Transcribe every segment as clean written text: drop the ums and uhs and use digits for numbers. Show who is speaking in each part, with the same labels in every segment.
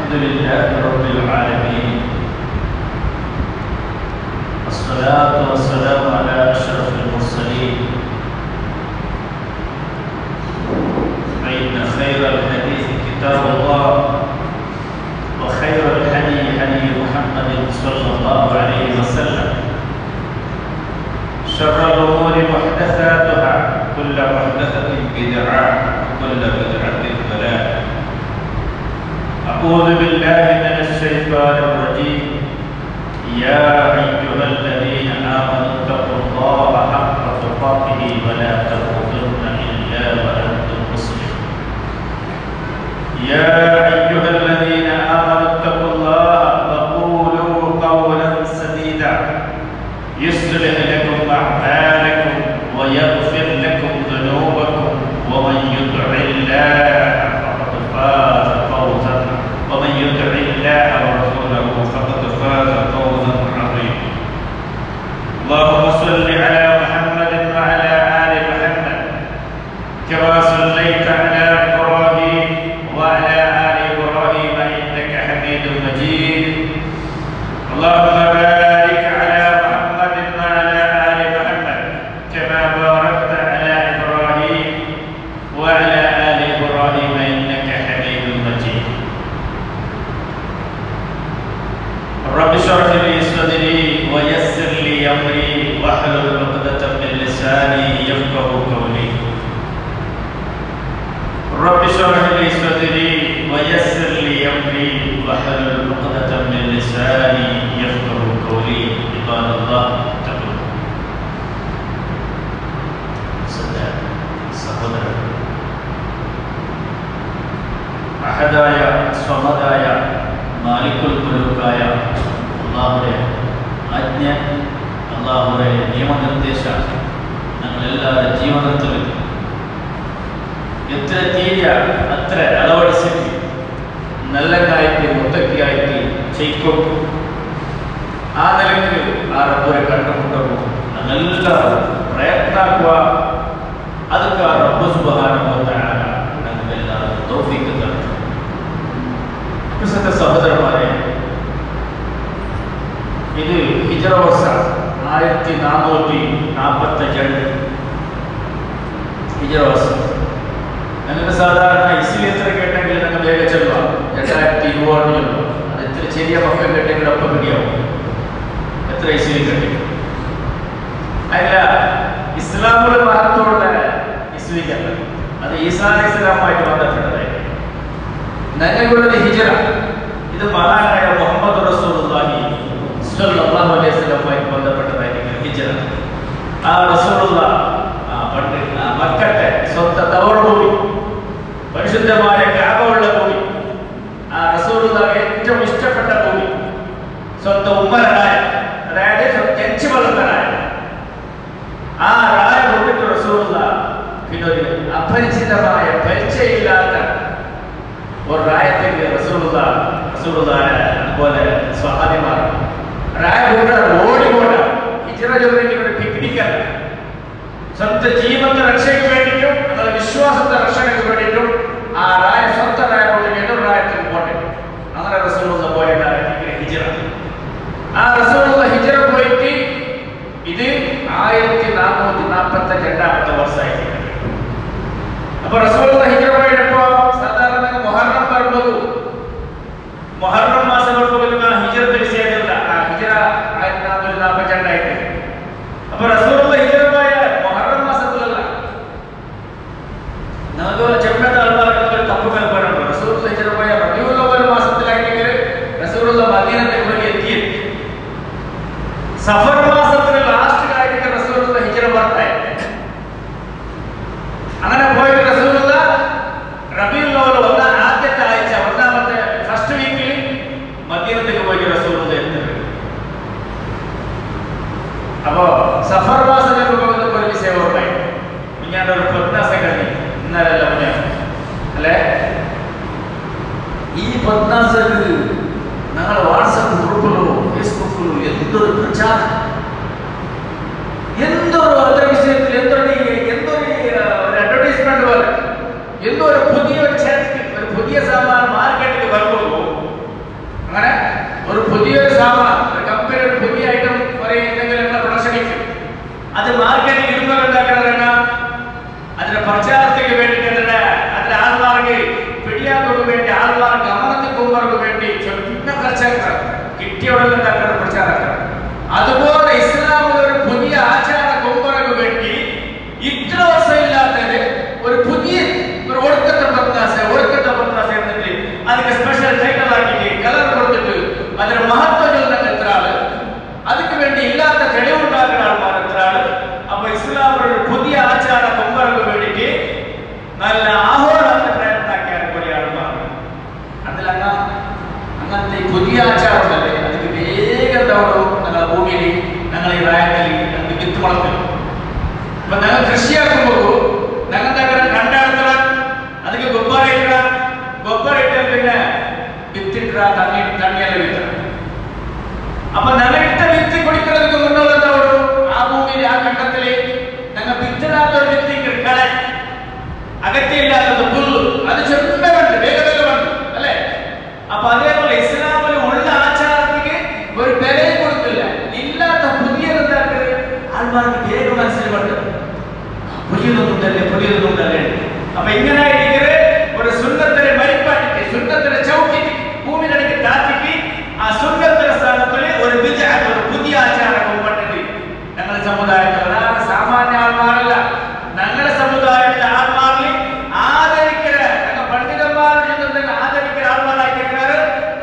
Speaker 1: الحمد لله رب العالمين، والصلاة والسلام على أشرف المرسلين، فإن خير الحديث كتاب الله، وخير الهدي هدي محمد صلى الله عليه وسلم، شر الأمور محدثاتها، كل محدثة بدعة، وكل بدعة ضلالة. أعوذ بالله من الشيطان الرجيم. يا أيها الذين آمنوا اتقوا الله حق تقاته ولا تموتن إلا وأنتم مسلمون. يا أيها الذين آمنوا اتقوا الله وقولوا قولا سديدا يصلح لكم أعمالكم ويغفر لكم ذنوبكم، ومن يطع الله فقد فاز فوزا، ومن يطع الله ورسوله فقد فاز فوزا عظيما. اللهم صل على محمد وعلى آل محمد كما صليت على إبراهيم وعلى آل إبراهيم إنك حميد مجيد. اللهم بارك على محمد وعلى آل محمد كما باركت على إبراهيم وعلى آل إبراهيم إنك حميد مجيد. رب اشرح لي صدري ويسر لي أمري واحلل عقدة من لساني يفقهوا قولي. رب اشرح لي صدري ويسر لي أمري واحلل عقدة من لساني يفقهوا قولي. عباد الله اتقوا. സഹോദരൻ, അഹദായ സ്വമദായ മാലിക്കുൽ മുലൂക്കായ അല്ലാഹുവിന്റെ ആജ്ഞ, അല്ലാഹുവിന്റെ നിയമനിർദ്ദേശം ഞങ്ങളെല്ലാവരുടെ ജീവിതത്തിൽ എത്ര തീര അത്ര അളവടിച്ചിട്ട് നല്ലതായിട്ട് മുത്തക്കിയായിട്ട് ചെയ്യും. ആ നിലയ്ക്ക് ആ റബ്ബിനെ കണ്ടുമുട്ടുമ്പോൾ ഞങ്ങളെല്ലാവരും പ്രയത്നാക്കുക. അതൊക്കെ ആ റബ്ബ് സുബ്ഹാനഹു വ തആല ഞങ്ങളെല്ലാവരും തൗഫീഖ് തരട്ടെ. സഹോദരന്മാരെ, ഇത് ഹിജ്റ വർഷം 1442 ഹിജ്റ വർഷം. ഞങ്ങൾക്ക് സാധാരണ ഇസ്ലി എത്ര കേട്ടെങ്കിൽ ഞങ്ങൾ വേഗം ചെല്ലുക 2020 അത് എത്ര ചെറിയ മക്കൾ കേട്ടെങ്കിൽ ഒപ്പം കിട്ടിയാവും. എത്ര ഇസ്ലി കെട്ടി അല്ല, ഇസ്ലാമിന്റെ മഹത്വമുള്ള ഇസ്ലിക്കല്ല, അത് ഈസാ അലൈഹിസ്സലാമുമായിട്ട് ബന്ധപ്പെട്ടതായിരിക്കും. ഞങ്ങളുടെ ഹിജ്റ ഇത് മഹാനായ മുഹമ്മദ് റസൂലുള്ളാഹി സ്വല്ലല്ലാഹു അലൈഹി വസല്ലമുമായിട്ട് ബന്ധപ്പെട്ടതായിരിക്കും ഹിജ്റ. ആ റസൂലുള്ളാഹ് പണ്ട് മക്കത്തെ സ്വന്തം തവർ ഭൂമി, പരിശുദ്ധമായ കഅബ ഉള്ള ഭൂമി, ആ റസൂലുള്ളാഹി ഏറ്റവും ഇഷ്ടപ്പെട്ട ഭൂമി, സ്വന്തം ഉമ്മറായ, അതായത് ജനിച്ചു വളർന്നതായ ആ റായ ഭൂമിക്ക് റസൂലുള്ളാഹി പിന്നെ അപരിചിതമായ പരിചയമില്ലാത്ത ഒരു റായത്തേക്ക് റസൂലുള്ളാഹി അതുപോലെ സ്വഹാബിമാർ റായ ഭൂമിയുടെ ഓടിക്കൊണ്ട് ഹിജ്റ ചൊല്ലിക്ക് ഒരു പിക്നിക്കല്ല, സ്വന്തം ജീവന്റെ രക്ഷയ്ക്ക് വേണ്ടിയിട്ടും നമ്മുടെ വിശ്വാസത്തെ രക്ഷയ്ക്ക് വേണ്ടിയിട്ടും ആ റായ സ്വന്തം റായ ഭൂമിക്ക് എതിർ റായത്തിൽ പോട്ടെ. അങ്ങനെ റസൂലുള്ളാഹി പോയിട്ടാണ് ഹിജ്റ. ആ റസൂലുള്ളാഹി ഹിജ്റ പോയിട്ട് ഇത് 1442 വർഷമായിട്ട്. അപ്പൊ റസൂലുള്ളാഹി ഹിജ്റ പോയപ്പോ സാധാരണ മുഹറം പറയുന്നത് മുഹറം മാസങ്ങൾക്ക് വരുന്ന ഹിജ്റത്തെ വിഷയത്തില്ല. ആ ഹിജ്റ 1442 ആയിട്ട്. അപ്പൊ റസൂലുള്ളാഹി ഹിജ്റ പോയ മുഹറം മാസത്തിലല്ല. നമുക്ക് ചെറുപ്പത്തെ ആൾക്കാർക്ക് തപ്പ് കൽപ്പനയുണ്ട്. റസൂലുള്ളാഹി ഹിജ്റ പോയ റബീഉൽ അവ്വൽ മാസത്തിലാണെങ്കിൽ റസൂലുള്ളാഹി മദീനത്തേക്ക് വേണ്ടി എത്തിയത് സഫർ മാസത്തിലെ ലാസ്റ്റ് ആയിട്ട് റസൂലുള്ളാഹി ഹിജ്റ പുറത്തായി. അങ്ങനെ പോയിട്ട് റസൂലുള്ളാഹി റബീഉൽ അവ്വൽ ആദ്യത്തെ ആഴ്ച ഒന്നാമത്തെ ഫസ്റ്റ് വീക്കിൽ മദീനത്തേക്ക് പോയിട്ട് റസൂലുള്ളാഹി എത്തുന്നത്. അപ്പോ സഫർ മാസത്തിലേക്ക് പോകുന്ന ഒരു വിഷയം ഓർമ്മയായി. ഞാൻ ഒരു 14 കഴിഞ്ഞു ഇന്നലല്ല മുന്നേ അല്ലേ? ഈ 14 ഞങ്ങൾ വാട്സപ്പ് ഗ്രൂപ്പിലോ ഫേസ്ബുക്കിലോ എന്തൊരു പ്രചാരം, എന്തൊരു അതേ വിഷയത്തിൽ എന്തൊരു അഡ്വർടൈസ്മെന്റ് പോലെ, എന്തോ ഒരു പുതിയ സാമാൻ മാർക്കറ്റിൽ വരുമ്പോൾ ಬಿಟ್ಟಿರ ತಣ್ಣಿಯಲ್ಲಿ ಬಿಟ್ಟರು. അപ്പൊ ഞങ്ങളിട്ട വിത്ത് കുടിക്കുന്നതിന് മുന്നുള്ള എന്താവോ ആ ഭൂമിയിൽ ആ ഘട്ടത്തില് ഞങ്ങൾ വിത്തിടാത്തൊരു വ്യക്തിക്ക് കള അകറ്റിയില്ലാത്തത് പുല്ല് അത് ചെറുപ്പം വേണ്ട വേഗം വേണ്ട അല്ലെ. അപ്പൊ അതേപോലെ ഇസ്ലാമിൽ ഉള്ള ആചാരത്തിന് ഒരു വിലയും കൊടുക്കില്ല. ഇല്ലാത്ത പുതിയതെന്താക്കുന്നത് ആൾമാർക്ക് വേഗം മനസ്സിലുണ്ട് പുതിയതൊന്നുണ്ടല്ലേ. അപ്പൊ ഇങ്ങനെ ഒരു സുന്നത്തിനെ മരിപ്പാട്ടിട്ട് സുന്നത്തിനെ ചവിട്ടിട്ട് ഭൂമിയിലേക്ക് താത്തിട്ട് ആ സുന്നത്തിന്റെ സ്ഥാനത്തില് ഒരു വിജയം ഒരു പുതിയ ആചാരം കൊണ്ടിട്ട് ഞങ്ങളുടെ സമുദായത്തിൽ അതാണ് സാമാന്യ ആൾമാരല്ല. ഞങ്ങളുടെ സമുദായത്തിലെ ആൾമാരിൽ ആദരിക്കുന്ന ഞങ്ങൾ പണ്ഡിതന്മാരിൽ നിന്ന് ആദരിക്കുന്ന ആൾമാരായിട്ടാണ്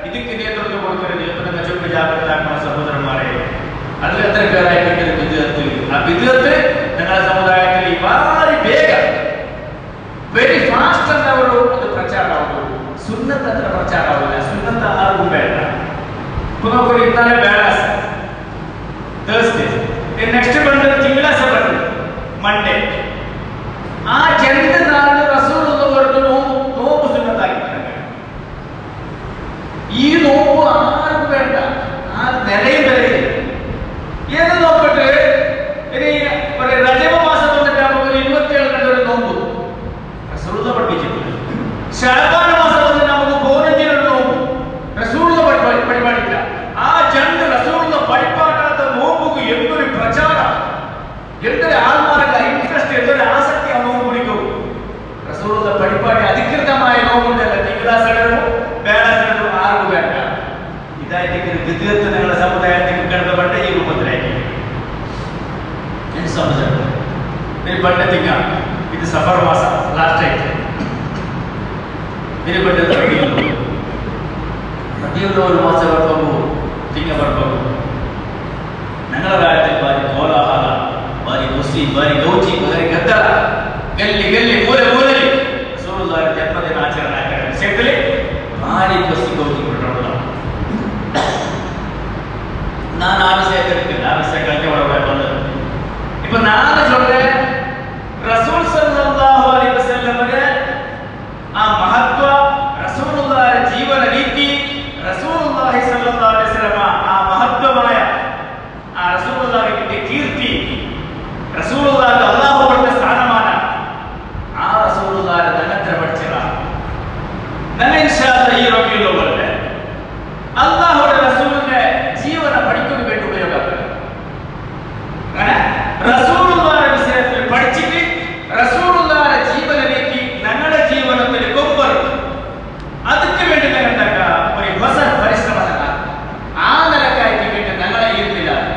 Speaker 1: ഇതിക്ക് നേതൃത്വം കൊടുക്കുന്നത്. ഇപ്പൊ നിങ്ങൾ ചുമ ജാഗ്രതാക്കുന്ന സഹോദരന്മാരെ അതിൽ എത്ര പേരായിട്ട് വിദ്യാർത്ഥി ആ വിദ്യാർത്ഥി ഞങ്ങളുടെ സമുദായത്തിൽ വളരെ വേഗം വെരി ഫാസ്റ്റ് എന്താവുള്ളൂ അത് പ്രചാരമാവുള്ളൂ. സുന്നത്ത് അത്ര പ്രചാരമാവില്ല. സുന്നത്ത് ആർക്കും വേണ്ട. ഇപ്പൊ നമുക്ക് ഇന്നലെ വ്യാഴാഴ്ച തേഴ്സ്ഡേ നെക്സ്റ്റ് ബണ്ട് തിങ്കളാഴ്ച ബണ്ട് മൺഡേ ആ 2 നാളിൽ റസൂൽ നോമ്പ് സുന്നത്താക്കിയിട്ടുണ്ട്. ഈ നോമ്പ് ആർക്കും വേണ്ട. ആ നിലയും വിലയും ഏത് നോക്കട്ടെ. ഇനി ഒരു രജബ മാസം വന്നിട്ട് നമുക്ക് 27 ഒരു നോമ്പ് റസൂൽ പഠിപ്പിച്ചിട്ടുണ്ട്. ശഅബാൻ മാസം വന്നിട്ട് നമുക്ക് 15 നോമ്പ് റസൂൽ പരിപാടിയില്ല. ആ 2 റസൂലിന്റെ പരിപാടാത്ത നോമ്പുക്ക് എന്തൊരു പ്രചാരം, എന്തൊരു ആൾമാരുടെ ഇൻട്രസ്റ്റ്, എന്തൊരു ആസക്തി ആ നോമ്പ് പിടിക്കും. റസൂലിന്റെ പരിപാടി അധികൃതമായ നോമ്പുണ്ടല്ല. തിങ്കളാഴ്ചകളും വ്യാഴാഴ്ചകളും ആർക്കും വേണ്ട. ഇതായിട്ട് വിദ്യാർത്ഥി നിങ്ങളുടെ സമുദായത്തിൽ കിടന്നപ്പെട്ട ഈ രൂപത്തിലായിരിക്കും പണ്ടെത്തിക്കാം. ഇത് സഫർ മാസം ലാസ്റ്റ് ആയിട്ട് ഇതിന് പറ്റുന്ന ഒരു മാസം ಬರ್ಬೇಕು ತಿಂಗ ಬರ್ಬೇಕು. ഞങ്ങളുടെ കാലത്തിൽ ഭാരി കോലാഹല, ഭാരി കുസി, ഭാരി ഗൗജി, ഭാരി ഗದ್ದല, ഗല്ലി ഗല്ലി മൂല മൂലയിൽ റസൂലുള്ളാഹി ജന്മദിനാചരണ വിഷയത്തിൽ ഭാരി കുസി ഗൗജി കൊണ്ടുള്ള ഞാൻ ആ വിഷയത്തിലെടുക്കില്ല. ആ വിഷയങ്ങൾക്ക് വളരെ വന്നത് ഇപ്പൊ നാളെ ചൊല്ലേ റസൂൽ സല്ലല്ലാഹു അലൈഹി വസല്ലമയുടെ ആ മഹത്വ, റസൂലുള്ളാഹിയുടെ ജീവന രീതി, റസൂലുള്ളാഹി സ്വല്ലല്ലാഹു അലൈഹി വസല്ലമ ആ മഹത്വമായ ആ റസൂലുള്ളാഹിക്ക് കിട്ടിയ കീർത്തി, റസൂലുള്ളാഹിക്ക് അല്ലാഹു കൊടുത്ത സ്ഥാനമാണ്. ആ റസൂലുള്ളാഹിയുടെ തന്നത്ര പഠിച്ചതാണ്. നല്ല ഇൻഷാ അല്ലാഹ് ഈ റബീഉൽ അവ്വലിൽ അല്ലാഹുവിന്റെ റസൂലിന്റെ ജീവന പഠിക്കുന്ന വേണ്ടി ഉപയോഗമാക്കുക. അങ്ങനെ റസൂലുള്ളാഹിയുടെ വിഷയത്തിൽ പഠിച്ചിട്ട് റസൂലുള്ളാഹിയുടെ ജീവന രീതി ഞങ്ങളുടെ ജീവനത്തിൽ കൊണ്ടുവരും. അതിന് വേണ്ടി ഞങ്ങൾ ഒരു ಹೊಸ പരിശ്രമം ആ നിലക്കായിട്ട് വേണ്ടി ഞങ്ങളെ ഇരുന്നിലാണ്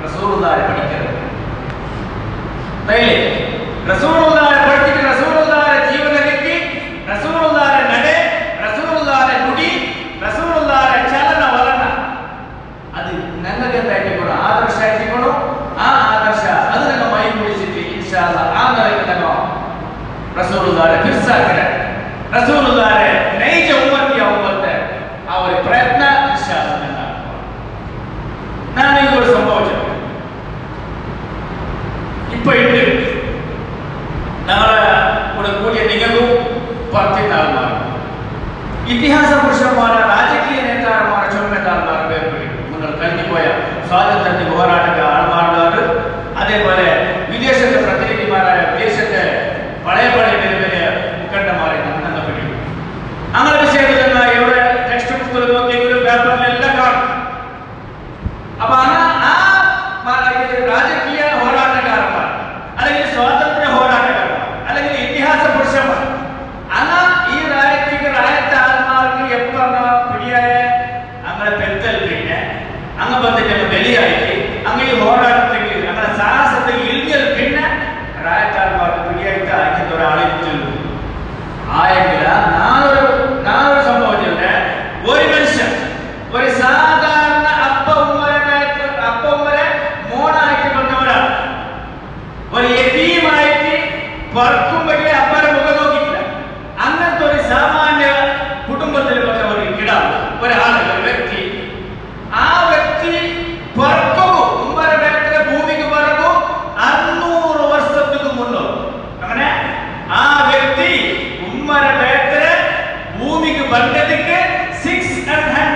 Speaker 1: റസൂലുള്ളാഹിയെ പഠിക്കുന്നത്. റസൂലുള്ളാഹിയെ പഠിച്ചിട്ട് റസൂലുള്ളാഹിയുടെ ജീവന രീതി, റസൂലുള്ളാഹിയുടെ നട, റസൂലുള്ളാഹിയുടെ കുടി, റസൂലുള്ളാഹിയുടെ ചലന വലന അത് ഞങ്ങൾക്ക് എന്തായിട്ടിരിക്കണം, ആദർശമായിട്ടിരിക്കണം. ആ ആദർശ അത് ഞങ്ങൾ മൈ പിടിച്ചിട്ട് ഇൻഷാ അല്ലാഹ് ആ നിലയ്ക്ക് ഞങ്ങൾ റസൂലുള്ളാഹിയെ ഫിർസാക്കണ, റസൂലുള്ളാഹിയെ നൈജ ഉമ്മത്തെ ആ ഒരു പ്രയത്ന ഇൻഷാ അല്ലാഹ് ഉണ്ടാക്കുക. ഞാൻ ഇതൊരു സംഭവിച്ചത് ഇപ്പൊ ഉണ്ട്. ഞങ്ങളെ കൂടെ കൂടിയ നിങ്ങൾക്കും പത്തിനാൾമാർ ഇതിഹാസ പുരുഷന്മാരെ, രാജകീയ നേതാക്കന്മാരെ, ചുമതലമാരെ വേർപെടും. നിങ്ങൾ കഴിഞ്ഞുപോയ സ്വാതന്ത്ര്യ പോരാട്ട ആൾമാരുടെ, അതേപോലെ വിദേശത്തെ പ്രതിനിധിമാരായ വിദേശത്തെ പഴയ വലിയ വലിയ മുഖണ്ഡന്മാരെ ഞങ്ങൾ പിടിക്കും. അങ്ങനെ വിഷയത്തിൽ ഇവിടെ ടെക്സ്റ്റ് ബുക്കിൽ നോക്കിയെങ്കിലും പേപ്പറിലെല്ലാം കാണും. അപ്പൊ രാജകീയ പോരാട്ടക്കാരന്മാർ, അല്ലെങ്കിൽ സ്വാതന്ത്ര്യ പോരാട്ടക്കാരന്മാർ, അല്ലെങ്കിൽ ഇതിഹാസ പുരുഷന്മാർ, ഈ രാജ്യത്തെ ആൾമാർക്ക് എപ്പോഴാണ് പിടിയായ അങ്ങനെ പെരുത്തൽ, പിന്നെ അങ്ങ് വന്നിട്ട് ബലിയായിട്ട് അങ്ങ് ഈ പോരാട്ടത്തേക്ക് അങ്ങനെ സാഹസത്തിൽ ഇഴിഞ്ഞൽ, പിന്നെ രാജ്യക്കാരന്മാർക്ക് പിടിയായിട്ട് അയക്കുന്ന ഒരാളിച്ചു ആയെങ്കിൽ നാളൊരു സംഭവത്തിലുണ്ട്. ഒരു മനുഷ്യൻ ഒരു സാധാരണ അപ്പ ഉമ്മരെ മോണായിട്ട് വന്നവരാണ്. ഒരു യതീമായിട്ട് പറക്കുമ്പോഴേ അപ്പനെ മുഖം നോക്കിയില്ല. അങ്ങനത്തെ ഒരു സാമാന്യ കുടുംബത്തിൽ വന്ന ഒരു കിടാവ്, ഒരാള്, ഒരു വ്യക്തി. ആ വ്യക്തി പറക്കും ഉമ്മരെ ഭൂമിക്ക് പറക്കും 600 വർഷത്തിന് മുന്നോ. അങ്ങനെ ആ വ്യക്തി ഉമ്മരെ ഭൂമിക്ക് ಬಂದದಕ್ಕೆ 600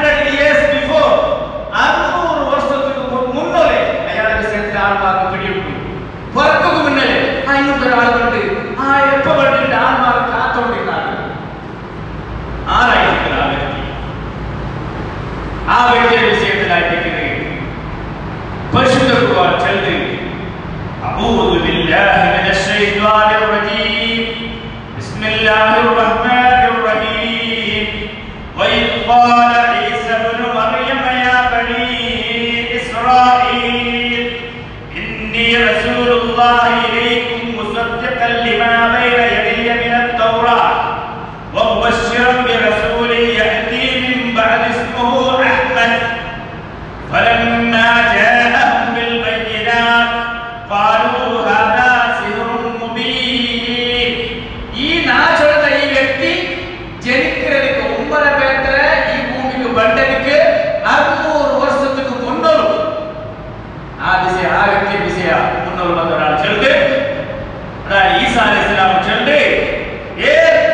Speaker 1: ബണ്ടനിക്ക് 600 വർഷத்துக்கு മുന്നോളം ആ വ്യക്തി വിഷയ മുന്നോളം വന്ന ഒരാൾ ചെറുത് ഈസാ അലൈഹിസ്സലാം ചെറുത്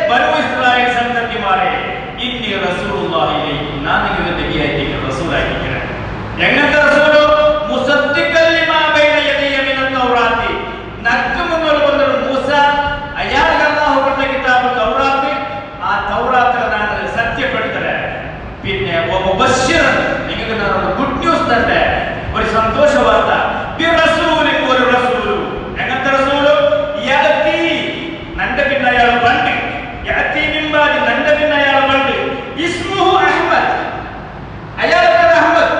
Speaker 1: ബനു ഇസ്രായേൽ സന്തതിമാരെ ഇന്നി റസൂലുള്ളാഹി ഇലൈക്കും ഞാൻ നിങ്ങൾക്ക് നബിയായിട്ട് റസൂലായിരിക്കണം. എങ്ങനത്തെ റസൂലോ മുസദ്ദിഖൽ ലിമാ ബൈന യദയ്യ മിന തൗറാത്തി നക്ക് മുന്നോട്ട് വന്ന മൂസ അയാൾക്ക് അല്ലാഹു കൊടുത്ത കിതാബ് തൗറാത്ത് ആ തൗറാത്തിനെ ഞാൻ സത്യപ്പെടുത്തണേ. പിന്നെ മുബശ്ശിറൻ നിങ്ങൾക്ക് ഞാൻ ഗുഡ് ന്യൂസ് തരട്ടെ, ഒരു സന്തോഷ വാർത്ത. ബിറസൂലിൻ ഒരു റസൂലു എങ്ങനത്തെ റസൂലു യഅതി നന്റെ പിന്നെ അയാൾ ബണ്ട് യഅതി മിൻ ബാദി നന്റെ പിന്നെ അയാൾ ബണ്ട് ഇസ്മുഹു അഹ്മദ് അയാൾക്ക് അഹ്മദ്.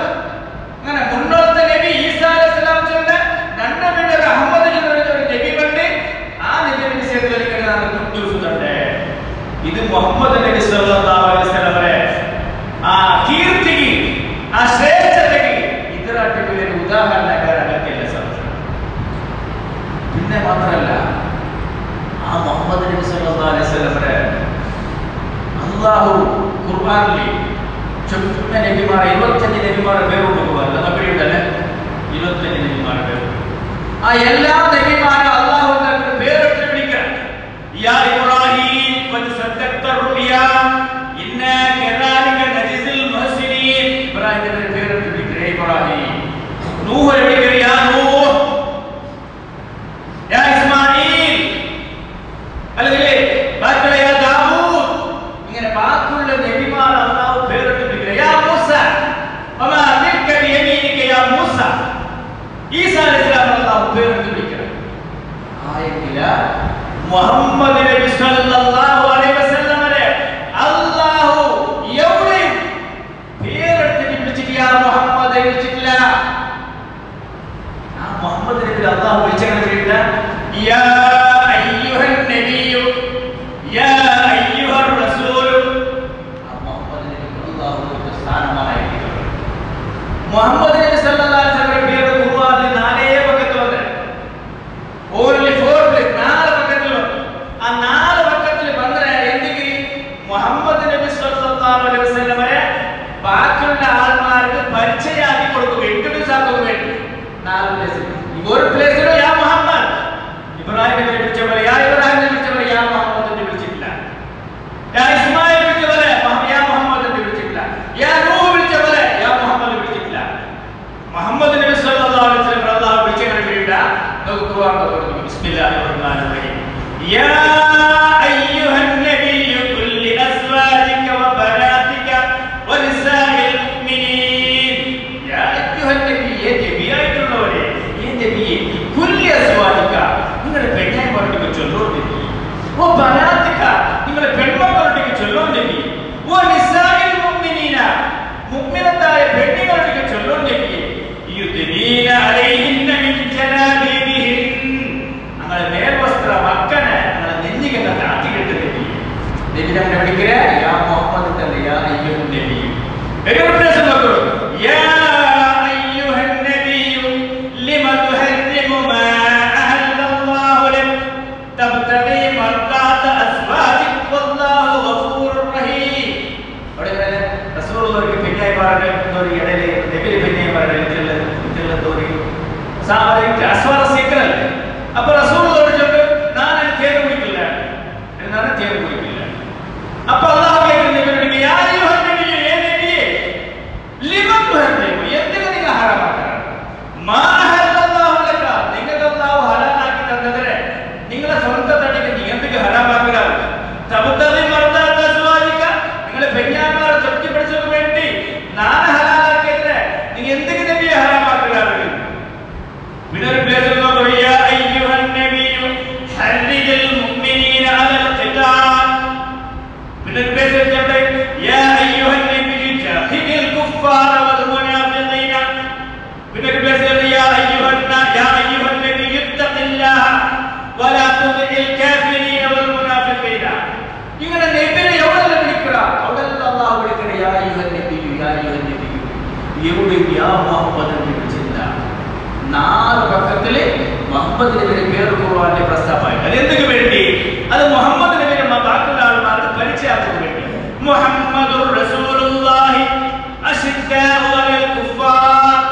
Speaker 1: അങ്ങനെ മുന്നോട്ട് നബി ഈസാ അലൈഹിസ്സലാം ചൊല്ല നന്റെ പിന്നെ അഹ്മദ് ഒരു നബി ബണ്ട് ആ നബിയുടെ വിഷയത്തിൽ എനിക്ക് ഞാൻ ഗുഡ് ന്യൂസ് തരട്ടെ. ഇത് മുഹമ്മദ് നബി സല്ലല്ലാഹു അലൈഹി വസല്ലമയുടെ ആ കീർത്തിക്ക് ആ ശ്രേഷ്ഠതയ്ക്ക് ഇതിനായിട്ട് വലിയൊരു ഉദാഹരണക്കാരല്ല സാധിക്കും. പിന്നെ മാത്രമല്ല ആ മുഹമ്മദ് നബി സല്ലല്ലാഹു അലൈഹി വസല്ലമയുടെ അല്ലാഹു ഖുർആനിൽ ചുരുക്കം നബിമാർ 25 നബിമാരുടെ പേരുണ്ട്. നമുക്കിടല്ലേ 25 നബിമാരുടെ പേര്. ആ എല്ലാ നബിമാരും അല്ലാഹുവിന്റെ പേരിട്ട് വിളിക്കാൻ യാ ഇബ്രാഹിം ഖദ് സദ്ദഖ്ത റുയാ ഇന്നാ കദാലിക നജിസിൽ മുഹ്സിനീൻ. ഇബ്രാഹിമിന്റെ പേരിട്ട് വിളിക്കുക ഇബ്രാഹിം. നൂഹ് വിളിക്കുക യാ നൂഹ് യാ ഇസ്മാഈൽ അല്ലേ ബാക്കിയുള്ള യാ ദാവൂദ്. ഇങ്ങനെ ബാക്കിയുള്ള നബിമാർ അല്ലാഹു പേരിട്ട് വിളിക്കുക യാ മൂസ വമാ തിൽക ബിയമീനിക യാ മൂസ. ഈസാ അലൈഹിസ്സലാം അല്ലാഹു പേരിട്ട് വിളിക്കുക. ആയെങ്കില മുഹമ്മദ് നബി സല്ലല്ലാഹു അലൈഹി വസല്ലമയെ അല്ലാഹു എവിടെയും പേരെടുത്ത് വിളിച്ചിട്ട് യാ മുഹമ്മദ് വിളിച്ചിട്ടില്ല. ആ മുഹമ്മദ് നബി അല്ലാഹു വിളിച്ചിട്ടില്ല യാ അയ്യുഹൻ നബിയു യാ അയ്യുഹർ റസൂൽ. ആ മുഹമ്മദ് നബി അല്ലാഹുവിന്റെ സ്ഥാനമായിരിക്കുന്നു. മുഹമ്മദ് നബി സല്ലല്ലാഹു അലൈഹി വസല്ലമയുടെ പേര് ഖുർആനിൽ 4 വഖത്ത് വന്നു. ഓൺലി 4 പ്ലേസ് 4 വഖത്തിൽ വന്നു. ആ 4 വഖത്തിൽ വന്ന എന്തെങ്കിലും മുഹമ്മദ് നബി സല്ലല്ലാഹു അലൈഹി വസല്ലമയെ ബാക്കിയുള്ള ആൾക്കാർക്ക് പരിചയമാക്കി കൊടുക്കുക, ഇൻട്രൊഡ്യൂസ് ആക്കുക വേണ്ടി 4 പ്ലേസിൽ. ഒരു പ്ലേസിലോ യാ മുഹമ്മദ് ഇബ്രാഹിമിനെ വിളിച്ചവരെ യാ ഇബ്രാഹിമിനെ വിളിച്ചവരെ യാ മുഹമ്മദ് എന്ന് വിളിച്ചിട്ടില്ല. യാ ഇസ്മായിൽ വിളിച്ചവരെ യാ മുഹമ്മദ് എന്ന് വിളിച്ചിട്ടില്ല. യാ നൂഹ് വിളിച്ചവരെ യാ മുഹമ്മദ് വിളിച്ചിട്ടില്ല. മുഹമ്മദ് നബി സല്ലല്ലാഹു അലൈഹി വസല്ലം അല്ലാഹു വിളിച്ചവരെ വേണ്ട നമുക്ക് ഖുർആൻ പഠിപ്പിക്കും. ബിസ്മില്ലാഹിർ റഹ്മാനിർ റഹീം. യാ അയ്യുഹൻ നബിയ്യു ഖുൽ ലി അസ്വാജിക വ ബനാതിക വ നിസാഇൽ മുഅ്മിനീൻ. യാ അയ്യുഹൻ നബിയ്യേ നബിയായിട്ടുള്ളവരെ നബിയെ ഖുൽ ലി അസ്വാജിക നിങ്ങളുടെ പെണ്ണായിമാർക്ക് ചൊല്ലോ നബി. വ ബനാതിക നിങ്ങളുടെ പെൺമക്കളുടെ ചൊല്ലോ നബി. വ നിസാഇൽ മുഅ്മിനീന മുഅ്മിനത്തായ പെണ്ണുങ്ങളുടെ ചൊല്ലോ നബി. യുദ്നീന അലൈഹിന്ന മിൻ ജലാബിഹിൻ അങ്ങനെ മേൽവസ്ത്ര മക്കനെ അങ്ങനെ നെഞ്ഞികെ താത്തിക്കിട്ട് നബി. നബി നമ്മളെ വിളിക്കുക യാ മുഹമ്മദ് തന്നെ യാ അയ്യുഹൻ നബി. ഒരു പ്രശ്നം നോക്കൂ. യാ അയ്യുഹൻ നബി ലിമ തുഹരിമു മാ അഹല്ലല്ലാഹു ലക തബ്തഗി മർദാത അസ്വാജിക വല്ലാഹു ഗഫൂറുർ റഹീം. അവിടെ റസൂലുള്ളാഹിക്ക് പെണ്ണായിമാരുടെ ഒരു ഇടയിലെ നബിയെ പെണ്ണായിമാരുടെ ഇടയിലുള്ള സാമറിക്ക് അസ്വാര സീക്രൽ. അപ്പോൾ റസൂലുള്ളാഹി പറഞ്ഞു ഞാൻ തേൻ കുടിക്കില്ല എന്നാണ് തേൻ കുടിക്കില്ല. അപ്പോൾ അല്ലാഹു കേൾക്കുന്ന യാ അയ്യുഹൻ നബിയേ യേ നബിയേ ലിമ തുഹരിമു എന്തിനെ നിങ്ങൾ ഹറാമാക്കണം. മാ അഹല്ലല്ലാഹു ലക നിങ്ങൾക്ക് അല്ലാഹു ഹലാലാക്കി തന്നതിനെ നിങ്ങളെ സ്വന്തം തടിക്ക് നീ എന്തിനെ ഹറാമാക്കുക. തബ്തഗി മർദാത അസ്വാജിക നിങ്ങളെ പെണ്ണായിമാരെ തൃപ്തിപ്പെടുത്താൻ വേണ്ടി ഞാൻ ഹലാലാക്കിയതിനെ നിങ്ങൾ എന്തിനെ നബിയെ ഹറാമാക്കുക. പിന്നൊരു പ്ലേസിൽ നോക്കൂ. യാ അയ്യുഹൻ നബിയു ഹർരിജൽ മുഅ്മിനീന അലൽ ഖിതാൽ. പിന്നൊരു പ്ലേസിൽ കേട്ടെ യാ അയ്യുഹൻ നബിയു ജാഹിദിൽ കുഫാര വൽ മുനാഫിഖീന. പിന്നൊരു പ്ലേസിൽ യാ അയ്യുഹൻ നബിയു ഇത്തഖില്ലാഹ വലാ തുതിൽ കാഫിരീന വൽ മുനാഫിഖീന. ഇങ്ങനെ നബിയെ എവിടെ വിളിക്കുക അവിടെ അല്ലാഹു വിളിക്കുക യാ അയ്യുഹൻ നബിയു യാ അയ്യുഹൻ നബിയു. എവിടെ യാ മുഹമ്മദ് എന്ന് വിളിച്ചില്ല. 4 വഖത്തില് മുഹമ്മദ് നബിയുടെ പേര് ഖുർആനിലെ പ്രസ്താവമായി. അതെന്തിനു വേണ്ടി? അത് മുഹമ്മദ് നബിയുടെ ബാക്കിയുള്ള ആൾമാർക്ക് പരിചയമാക്കാൻ വേണ്ടി. മുഹമ്മദുർ റസൂലുള്ളാഹി അശിദ്ദാഉ അലൽ കുഫാർ.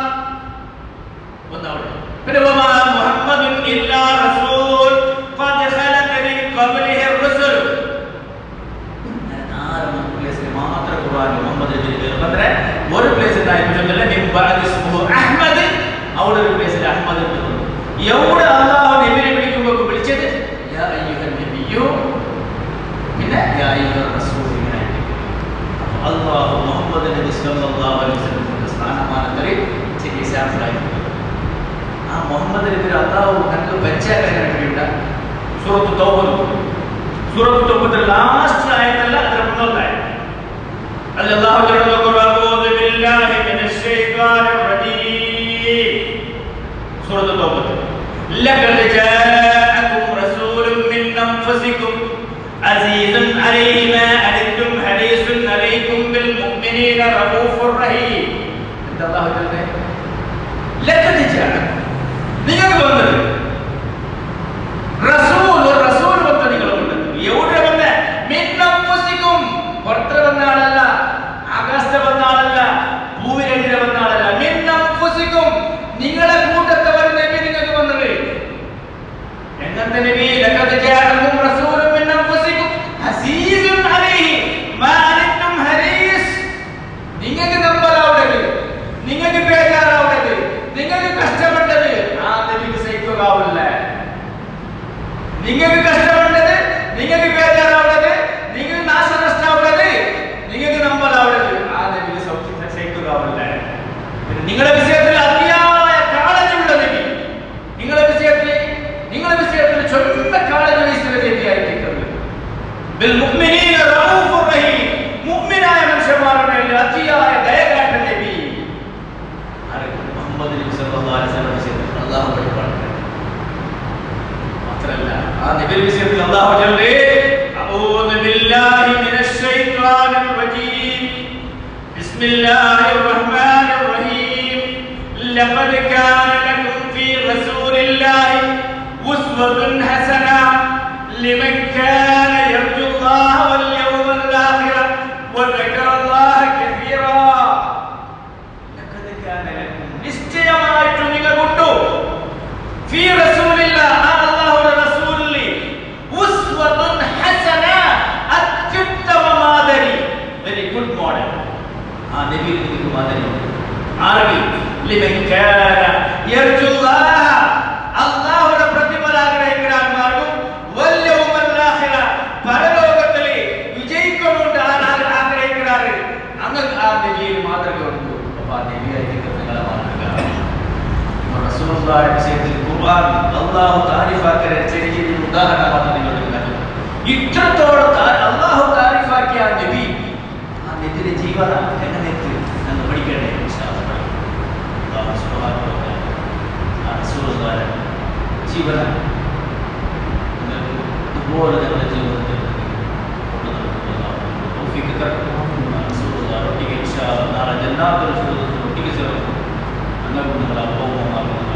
Speaker 1: പിന്നെ വമാ മുഹമ്മദുൻ ഇല്ലാ റസൂൽ ഖദ് ഖലത മിൻ ഖബ്ലിഹി റുസുൽ. മാത്രം ഖുർആൻ മുഹമ്മദ് ഒരു പ്ലേസ് അഹ്മദ്, അവിടെ ഒരു പ്ലേസിൽ അഹ്മദ് ഉണ്ട്. എവിടെ അല്ലാഹു നബിയെ വിളിക്കുമ്പോൾ വിളിച്ചത് യാ അയ്യുഹൻ നബിയ്യു, പിന്നെ യാ അയ്യുഹർ റസൂൽ. അല്ലാഹു മുഹമ്മദ് നബി സല്ലല്ലാഹു അലൈഹി വസല്ലം സ്ഥാനമാനത്തിൽ ചികിത്സാഫലായിരുന്നു. ആ മുഹമ്മദ് നബി അല്ലാഹു നമുക്ക് പരിചയപ്പെടുത്താൻ വേണ്ടിയുണ്ട്. സൂറത്ത് തൗബത്തിൽ ലാസ്റ്റ് ആയതല്ല, അതിന്റെ മുന്നോട്ട് ആയത്. അല്ലാഹു ജalla ഖുർആൻ ബില്ലാഹി മിനശ് ശൈത്വാനിർ റജീം. സൂറത്ത് തൗബത്തിൽ ലഖദ് ജാഅകും റസൂലുൻ മിൻ അൻഫുസികും അസീസുൻ അലൈഹി മാ അനിതും ഹരീസുൻ അലൈക്കും ബിൽ മുഅ്മിനീന റഊഫുർ റഹീം. അല്ലാഹു ജalla ലഖദ് ജാഅകും, നിങ്ങൾക്ക് വന്നത് റസൂൽ വന്ന് നിങ്ങൾ വന്നത്. എവിടെ വന്ന? മിൻ അൻഫുസികും, പുറത്ത് വന്ന ആളല്ല, ആകാശത്ത് വന്ന ആളല്ല, ഭൂമിയിലെ വന്ന ആളല്ല. മിൻ അൻഫുസികും, നിങ്ങളെ കൂട്ടത്തെ ഒരു നബി നിങ്ങൾക്ക് വന്നത്. എങ്ങനത്തെ നബി? ലഖദ് ജാഅകും റസൂലുൻ മിൻ അൻഫുസികും അസീസുൻ അലൈഹി മാ അനിതും ഹരീസ്. നിങ്ങൾക്ക് നമ്പറാവുന്നത്, നിങ്ങൾക്ക് ബേജാറാവുന്നത്, നിങ്ങൾക്ക് കഷ്ടപ്പെട്ടത് ആ നബിക്ക് സഹിക്കാവില്ല. നിങ്ങൾക്ക് കഷ്ടപ്പെട്ടത്, നിങ്ങൾക്ക് ബേജാറാവുന്നത്, നിങ്ങൾക്ക് നാശനഷ്ടമാവുന്നത്, നിങ്ങൾക്ക് നമ്പറാവുന്നത് ആ നബിക്ക് സഹിക്കാവില്ല. നിങ്ങളുടെ വിഷയത്തിൽ അതിയായ കാളജുള്ള നബി, നിങ്ങളുടെ വിഷയത്തിൽ ചൊല്ല കാളജ വീശുന്ന നബിയായിരിക്കുന്നത്. ബിൽ മുഅ്മിനീന റഊഫുർ റഹീം, മുഅ്മിനായ മനുഷ്യന്മാരുടെ മേൽ അതിയായ ദയ കാട്ടുന്ന നബി മുഹമ്മദ് നബി സല്ലല്ലാഹു അലൈഹി വസല്ലം വിഷയത്തിൽ അല്ലാഹു പഠിപ്പിക്കുന്നു. മാത്രമല്ല ആ നബി വിഷയത്തിൽ അല്ലാഹു ജalla അഊദു ബില്ലാഹി മിനശ് ശൈത്വാനിർ റജീം ബിസ്മില്ലാഹിർ റഹ്മാനിർ റഹീം ലഖദ് കാന ലക്കും ഫീ റസൂലില്ലാഹി ഉസ്വത്തുൻ ഹസന ലിമൻ കാന യർജുല്ലാഹ വൽ യൗമൽ ആഖിറ വദക്കറല്ലാഹ കസീറാ. ലഖദ് കാന ലക്കും, നിശ്ചയമായിട്ടും നിങ്ങൾക്കുണ്ട് ഫീ റസൂലില്ലാഹ്, അല്ലാഹുവിന്റെ റസൂലിൽ ഉസ്വത്തുൻ ഹസന, അത്യുത്തമ മാതരി, വെരി ഗുഡ് മോഡൽ. ആ നബിയിൽ നിങ്ങൾക്ക് മാതരി. ആർക്കും ലിമൻ കാന യർജുല്ലാഹ, അല്ലാഹുവിന്റെ പ്രതിഫലം ആഗ്രഹിക്കുന്നവർക്കും വൽ യൗമൽ ആഖിറ, പരലോകത്തിൽ വിജയിക്കണമെന്ന് ആഗ്രഹിക്കുന്നവർ അങ്ങ് ആ നബിയിൽ മാതൃകയുണ്ട്. അപ്പോൾ ആ നബിയായിരിക്കും നിങ്ങളെ മാതൃക. റസൂലുള്ളാഹിയുടെ വിഷയത്തിൽ ഖുർആൻ അല്ലാഹു താരിഫാക്കിയ ചെറിയ ഉദാഹരണമാണ് നിങ്ങൾക്ക് നൽകുന്നത്. ഇത്രത്തോളം അല്ലാഹു താരിഫാക്കിയ ആ നബി, ആ നബിയുടെ ജീവനം എങ്ങനെ നമ്മൾ പഠിക്കണ്ടേ? അല്ലാഹു സുബ്ഹാനഹു വ തആല ആ റസൂലുള്ളാഹിയുടെ ജീവനം ഇതുപോലെ ഞങ്ങളുടെ ജീവിതത്തിൽ തൗഫീഖ് തരട്ടെ. റസൂലുള്ളാഹിയുടെ ഒട്ടിಗೆ ഇൻഷാ അല്ലാഹ് നാളെ ജന്നാത്തുൽ ഫിർദൗസിൽ ഒട്ടിಗೆ ചേർക്കും. അങ്ങനെ നിങ്ങൾ അപ്പോമാകുന്നു.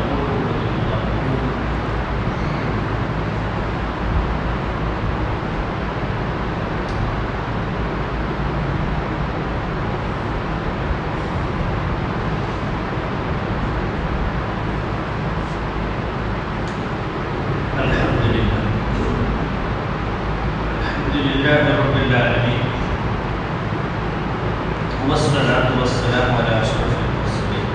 Speaker 1: لله رب العالمين والصلاة والسلام على أشرف المرسلين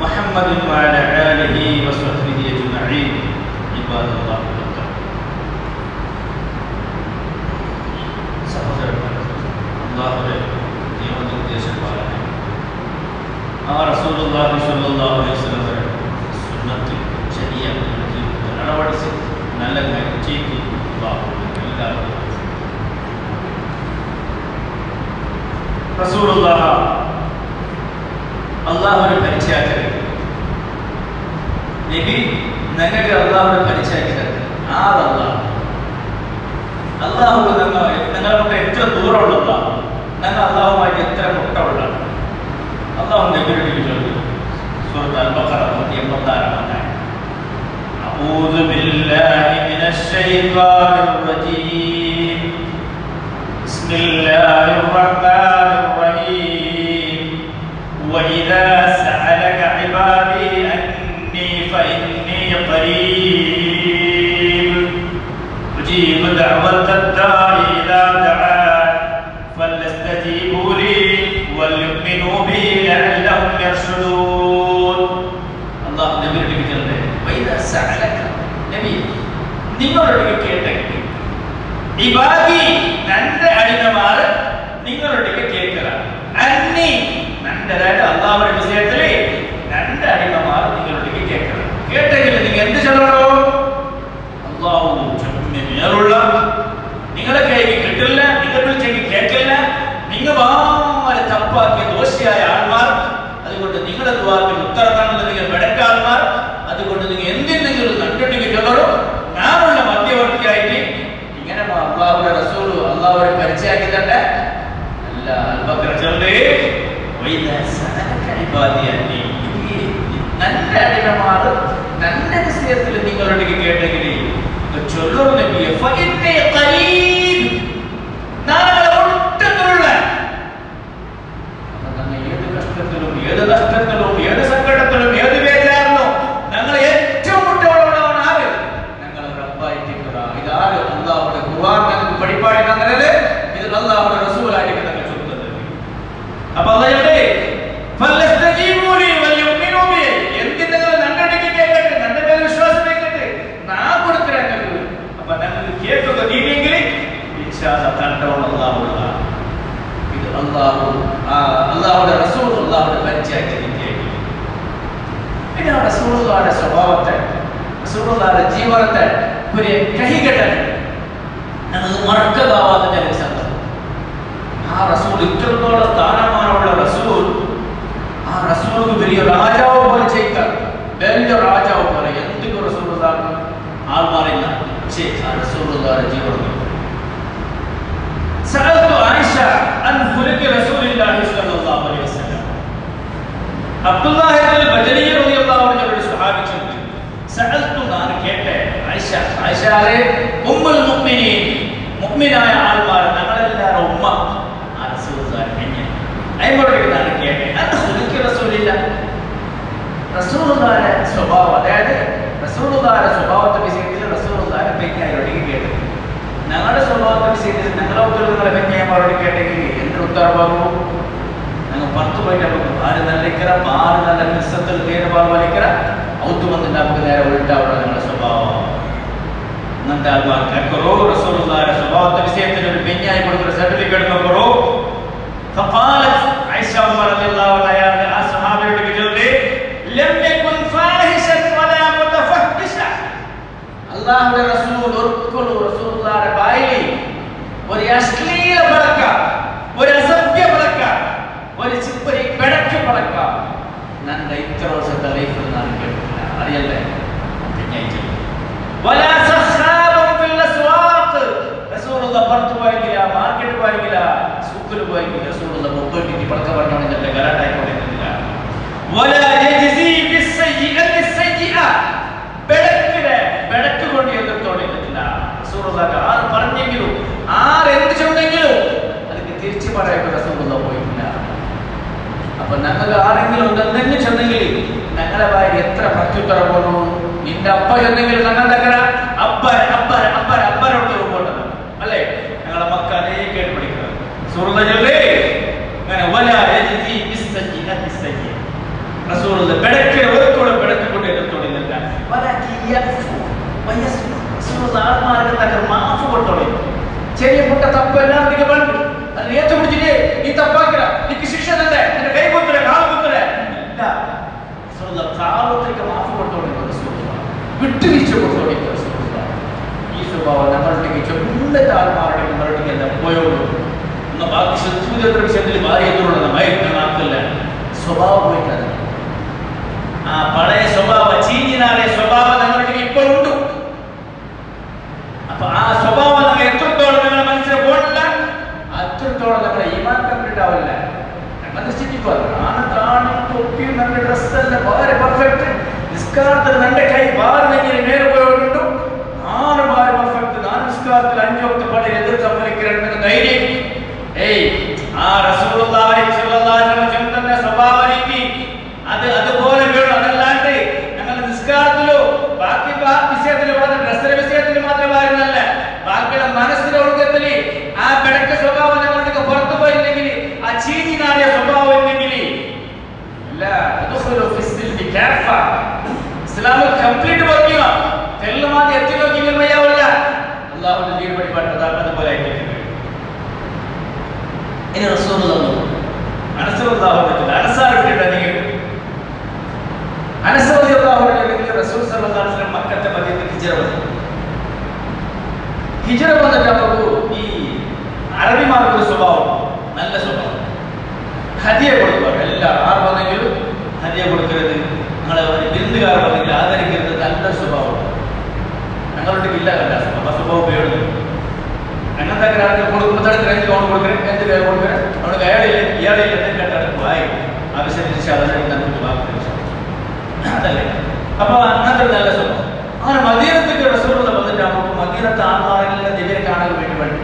Speaker 1: محمد وعلى آله وصحبه أجمعين عباد الله. അല്ലാഹുവിന്റെ നിയമോപദേശമാണ് ആ റസൂലുള്ളാഹി സ്വല്ലല്ലാഹു അലൈഹി വസല്ലം സുന്നത്ത് ശരീഅത്ത് ജീവിതത്തിൽ അളവടിച്ച് നല്ല ചെയ്തു റസൂലുള്ളാഹി അല്ലാഹുവിനെ പരിചയമാക്കി നബി ഞങ്ങൾക്ക് അല്ലാഹുവിനെ പരിചയമാക്കി തരുന്നത് ആരല്ലാഹു അല്ലാഹു ഞങ്ങളുടെ എത്ര ദൂരമുള്ള ഞങ്ങൾ അല്ലാഹുമായിട്ട് എത്ര മുട്ടമുള്ള അല്ലാഹു നബിയുടെ വീട്ടിലുണ്ട്. സൂറത്ത് അൽ-ബഖറ 186 أعوذ بالله من الشيطان الرجيم بسم الله الرحمن الرحيم دعوة الداع إذا دعان فليستجيبوا لي وليؤمنوا بي لعلهم يرشدون. അല്ലാഹു നബിയുടെ വിചാരത്തെ വൈദാ സഅലക നബി നിങ്ങളോട് കേട്ടെങ്കിൽ ഇബാദി നന്റെ അടിമമാർ നിങ്ങളോട് കേൾക്കുക അന്നി നന്റേതായിട്ട് അല്ലാഹുവിന്റെ വിഷയത്തിൽ നന്റെ അടിമമാർ നിങ്ങളോട് കേൾക്കുക. കേട്ടെങ്കിൽ നിങ്ങൾ എന്ത് ചെയ്യണോ? അല്ലാഹു മേലുള്ള നിങ്ങളെ കൈക്ക് കിട്ടില്ല, നിങ്ങൾ വിളിച്ചെങ്കിൽ കേൾക്കില്ല, നിങ്ങൾ വളരെ തപ്പാക്കിയ ദോഷിയായ ആൾമാർ, അതുകൊണ്ട് നിങ്ങളുടെ ദുആക്ക് ഉത്തരം കാണുന്നത് നിങ്ങൾ വെടക്കാൾമാർ, അതുകൊണ്ട് നിങ്ങൾ എന്തെങ്കിലും നട്ടുണ്ടെങ്കിൽ ചൊല്ലണോ? ഞാനുള്ള മധ്യവർത്തിയായിട്ട് ഇങ്ങനെ അല്ലാഹുവിന്റെ റസൂൽ അല്ലാഹുവിനെ പരിചയമാക്കി തന്നെ അല്ല അൽബക്കർ ചൊല്ലേ വൈദാ സഅലക ഇബാദി അന്നി നല്ല അടിമമാർ നല്ല വിഷയത്തിൽ നിങ്ങളോട് കേട്ടെങ്കിൽ ചൊല്ലൂ നബിയെ ഫഇന്നി ഖരീബ് നാളെ ഒട്ടത്തുള്ള ഏത് കഷ്ടത്തിലും ഏത് നഷ്ടത്തിലും ഏത് സങ്കടത്തിലും ഏത് ബേജാറിലും ഞങ്ങൾ ഏറ്റവും മുട്ടോളവനാണ് ആര്? ഞങ്ങൾ റബ്ബായിട്ടിരിക്കുക. ഇതാര്? അല്ലാഹുവിന്റെ ഖുർആൻ ഞങ്ങൾക്ക് പഠിപ്പാടി തന്നത്, ഇത് അല്ലാഹുവിന്റെ റസൂലായിട്ട് ഞങ്ങൾ ചൊല്ലുന്നത്. അപ്പൊ അല്ലാഹുവേ ഫലസ്തജീബൂ ലി വൽയുമിനൂ ബി എന്തിന് നിങ്ങൾ നന്ദി കേൾക്കട്ടെ, നന്റെ മേൽ വിശ്വാസം വെക്കട്ടെ, നാ കൊടുത്തിരങ്ങൾ. അപ്പൊ ഞങ്ങൾ കേൾക്കുക നീങ്ങെങ്കിൽ ഇൻഷാഅല്ലാഹ് തണ്ടോളം അല്ലാഹുള്ള ഇത് അല്ലാഹുവിന്റെ റസൂൽ അല്ലാഹുവിന്റെ പരിചയമാക്കി നിൽക്കുകയാണ്. പിന്നെ റസൂലുള്ളാഹിയുടെ സ്വഭാവത്തെ റസൂലുള്ളാഹിയുടെ ജീവനത്തെ ഒരു കഹികെട്ടൻ ഞങ്ങൾ മറക്കതാവാതെ ഞങ്ങൾക്ക് സന്തോഷം. ആ റസൂൽ ഇത്രത്തോളം സ്ഥാനമാനമുള്ള റസൂൽ, ആ റസൂലിന് വലിയ രാജാവ് പോലെ ചെയ്താൽ വലിയ രാജാവ് പോലെ എന്തൊക്കെ റസൂലുള്ളാഹി ആൾമാറില്ല. പക്ഷേ ആ റസൂലുള്ളാഹിയുടെ ജീവനം സഅൽതു ആയിഷ അൻ ഖുലുഖി റസൂലില്ലാഹി സ്വല്ലല്ലാഹു അലൈഹി വസല്ലം. അബ്ദുല്ലാഹി ഇബ്നുൽ ബജലി റളിയല്ലാഹു അൻഹു ഒരു സ്വഹാബി ചൊല്ലി സഅൽതു ഞാൻ കേട്ടെ ആയിഷയെ ഉമ്മുൽ മുഅ്മിനീൻ മുഅ്മിനായ ആൾമാർ ഞങ്ങളെല്ലാവരും ഉമ്മ ആ റസൂലുള്ളാഹി കഞ്ഞി അയ്മോടെ ഞാൻ കേട്ടെ അൻ ഖുലുഖി റസൂലില്ലാഹി റസൂലുള്ളാഹിയുടെ സ്വഭാവം, അതായത് റസൂലുള്ളാഹിയുടെ സ്വഭാവത്തെ വിഷയത്തിൽ റസൂലുള്ളാഹിയുടെ പെഞ്ഞായിരോട് കേട്ടു. ഞങ്ങളുടെ സ്വഭാവത്തെ വിഷയത്തിൽ ഞങ്ങളെ ഉത്തരവുകളെ പെഞ്ഞായമാരോട് കേട്ടെങ്കിൽ എന്തൊരു ഉത്തരവാകും? ഞങ്ങൾ 10 പോയിട്ട് ആര് നല്ലിക്കറ ആറ് നല്ല മിസ്സത്തിൽ തേടുപാട് വലിക്കറ ഔത്ത് വന്നിട്ട് നമുക്ക് നേരെ ഉൾട്ടാവുള്ള ഞങ്ങളുടെ സ്വഭാവം. അങ്ങനത്തെ ആൾമാർ കേൾക്കറോ റസൂലുള്ളാഹിയുടെ സ്വഭാവത്തെ വിഷയത്തിൽ ഒരു പെഞ്ഞായി കൊടുക്കുന്ന സർട്ടിഫിക്കറ്റ് നോക്കറോ. ഫഖാലത് ആയിഷ ഉമ്മ റളിയല്ലാഹു അൻഹ ആ സ്വഹാബിയോട് ചൊല്ലി ലം യകുൻ ഫാഹിശൻ വലാ മുതഫഹിശ. അല്ലാഹുവിന്റെ റസൂൽ ഒരിക്കലും റസൂലുള്ളാഹിയുടെ വായിൽ ഒരു അശ്ലീല പടക്ക, ഒരു അസഭ്യ പടക്ക, ഒരു ചിപ്പരി പിടക്ക് പടക്ക നന്റെ ഇത്ര വർഷത്തെ ലൈഫിൽ ഞാൻ കേട്ടിട്ടില്ല. അറിയല്ലേ? വലാ സഖാബൻ ഫിൽ അസ്വാഖ്. റസൂലുള്ളാഹി പുറത്തു പോയെങ്കില, മാർക്കറ്റ് പോയെങ്കില, സൂക്കിൽ പോയെങ്കില റസൂലുള്ളാഹി മുപ്പത്തി പടക്ക പറഞ്ഞോണ്ടില്ല, ഗലാട്ടായിക്കൊണ്ടിരുന്നില്ല. വലാ യജ്സി ബിസ്സയ്യിഅത്തി സയ്യിഅ. ബെടക്ക് കൊണ്ട് എതിർത്തോണ്ടില്ല. റസൂലുള്ളാഹി ആര് പറഞ്ഞെങ്കിലും ആരെന്ത് ചൊന്നെങ്കിലും അതിന് തിരിച്ചു പറയാൻ റസൂലുള്ളാഹി പോയിട്ടില്ല. അപ്പൊ ഞങ്ങൾ ആരെങ്കിലും എന്തെങ്കിലും ചെന്നെങ്കിൽ ഞങ്ങളെ വായിൽ എത്ര പ്രത്യുത്തരം പോകണു? നിന്റെ അപ്പ ചെന്നെങ്കിൽ ഞങ്ങളുടെ അപ്പരോട്ട് പോകേണ്ടത് അല്ലേ? ഞങ്ങളെ മക്ക അതേ കേട്ട് പഠിക്കുക. റസൂലുള്ളാഹി അങ്ങനെ വലാ യജ്സി ബിസ്സയ്യിഅത്തി സയ്യിഅ. റസൂലുള്ളാഹി ബെടക്ക് ഒരിക്കലും ബെടക്ക് കൊണ്ട് എതിർത്തോണ്ടില്ല. ചെറിയ പൊട്ട തപ്പ് എല്ലാം പണ്ട് അത് ഏറ്റുപിടിച്ചിട്ടേ നീ തപ്പാക്കില്ല, നിനക്ക് ശിക്ഷ തന്നെ, നിന്റെ കൈ കുത്തര കാൽ കുത്തര ഇല്ല. കാലത്തേക്ക് മാഫ് കൊടുത്തോണ്ടിരിക്കുന്നത് വിട്ടുവീഴ്ച കൊടുത്തോണ്ടിരിക്കുന്നത്. ഈ സ്വഭാവം നമ്മളുടെ ചെറുന്നത്തെ ആൾമാരുടെ നമ്മളുടെ എല്ലാം പോയോളൂ. ഒന്ന് ബാക്കി ശത്രുത വിഷയത്തിൽ ഭാര്യത്തോടുള്ള മയക്കല്ല സ്വഭാവം പോയിട്ടാണ്. ആ പഴയ സ്വഭാവ ചീഞ്ഞിനാറിയ സ്വഭാവം നമ്മളുടെ ഇപ്പോഴുണ്ട്. അപ്പൊ ആ സ്വഭാവം നമ്മൾ എത്രത്തോളം നിങ്ങളെ മനസ്സിൽ പോകില്ല, അത്രത്തോളം നമ്മുടെ ഈമാൻ കംപ്ലീറ്റ് ആവില്ല. തൊപ്പിയും നല്ല ഡ്രസ്സല്ല വളരെ പെർഫെക്റ്റ്, നിസ്കാരത്തിൽ നല്ല കൈ വാറിനെങ്കിൽ നേരെ പോയിട്ടുണ്ടോ 6 ബാർ പെർഫെക്റ്റ്, 4 നിസ്കാരത്തിൽ 5 വക്ത് പള്ളി എതിർക്കാൻ വലിക്കുന്ന ധൈര്യം. ആ റസൂലുള്ളാഹി സ്വല്ലല്ലാഹു അലൈഹി വസല്ലം സ്വഭാവ രീതി അതുപോലെ വേണം. അതല്ലാണ്ട് ഞങ്ങൾ നിസ്കാരത്തിലോ ബാക്കി വിഷയത്തിലോ ഡ്രസ്സിന്റെ വിഷയത്തിൽ മാത്രമായിരുന്നല്ല, ബാക്കിയുള്ള ഇനി റസൂലുള്ളാഹി അനസ് റളിയല്ലാഹു അൻഹു അനസാറിന്റെ നിങ്ങൾ അനസ് റളിയല്ലാഹു അൻഹു റസൂൽ സല്ലല്ലാഹു അലൈഹി വസല്ലം മക്കത്തെ മദീനയിൽ ഹിജ്റ വന്നിട്ട് അപ്പോൾ ഈ അറബിമാർക്ക് ഒരു സ്വഭാവം, നല്ല സ്വഭാവം, ഹദിയ കൊടുക്കുക. എല്ലാവരും ആർ വന്നെങ്കിലും ഹദിയ കൊടുക്കരുത്, നിങ്ങളെ ബിരുദുകാർ വന്നെങ്കിൽ ആദരിക്കരുത്, നല്ല സ്വഭാവം. ഞങ്ങളുടെ ഇല്ല കണ്ട സ്വഭാവം ഉപയോഗിക്കുന്നു. അങ്ങനത്തെ ഒരാൾക്ക് കൊടുക്കുമ്പോഴത്തേക്ക് കഴിഞ്ഞ് ലോൺ കൊടുക്കരുത്, എന്ത് പേര് കൊടുക്കരുത്, അവിടെ അയാളില്ല ഇയാളില്ല എന്തെങ്കിലും വായി ആവശ്യത്തിന് അതല്ലേ. അപ്പൊ അങ്ങനത്തെ നല്ല സ്വഭാവം. അങ്ങനെ മദീനത്തേക്ക് റസൂലുള്ളാഹി വന്നിട്ട് നമുക്ക് മദീനത്തെ ആൾമാരെല്ലാം ദിവ്യരെ കാണാൻ വേണ്ടി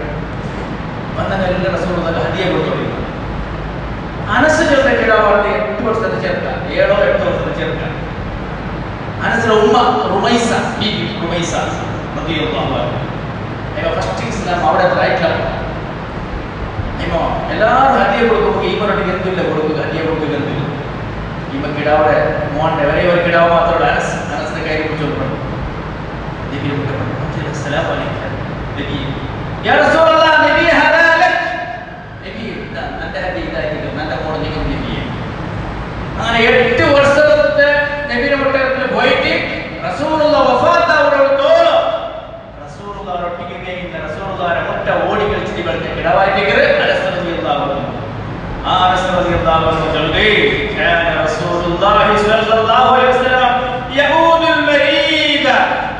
Speaker 1: വന്നെല്ലാം റസൂലുള്ളാഹി ഹദിയ കൊടുത്തു. അനസ് ചെറുത്ത കിടാവാളത്തെ 8 വർഷത്തെ ചെറുക്ക, 7 or 8 വർഷത്തെ ചെറുക്ക. അനസിന്റെ ഉമ്മ റുമൈസ, ബീബി റുമൈസ റളിയല്ലാഹു അൻഹ ഫസ്റ്റ് ഇസ്ലാം അവിടെ റൈറ്റിലാണ്. എല്ലാവരും ഹദിയ കൊടുക്കുമ്പോൾ ഈമനോട്ട് എന്തില്ല കൊടുക്കുക, ഹദിയ കൊടുക്കുക എന്തില്ല. ഈമ കിടാവിടെ മോന്റെ ഒരേ ഒരു കിടാവ് മാത്രമല്ല അനസിന്റെ കൈ പിടിച്ചു കൊടുക്കണം. السلام عليكم نبي يا رسول الله نبي هذا لك نبي انت هدي ذلك انت മോർണിംഗ് നബി. അങ്ങനെ 8 വർഷത്തെ നബിയുടെ മുട്ടത്തിൽ പോയിട്ട് റസൂലുള്ളാഹി വഫാത്ത് ആവുന്നതോളം റസൂലുള്ളാഹി ഒട്ടിക്ക് കഴിഞ്ഞ റസൂലുള്ളാഹിന്റെ മുട്ട ഓടി കളിച്ചിട്ട് ഇവിടുത്തെ കിടവായിട്ടേക്ക് അനസ് റളിയല്ലാഹു അൻഹു. ആ അനസ് റളിയല്ലാഹു അൻഹു ചൊല്ലി കാന റസൂലുള്ളാഹി സ്വല്ലല്ലാഹു അലൈഹി വസല്ലം യഊദുൽ മരീദ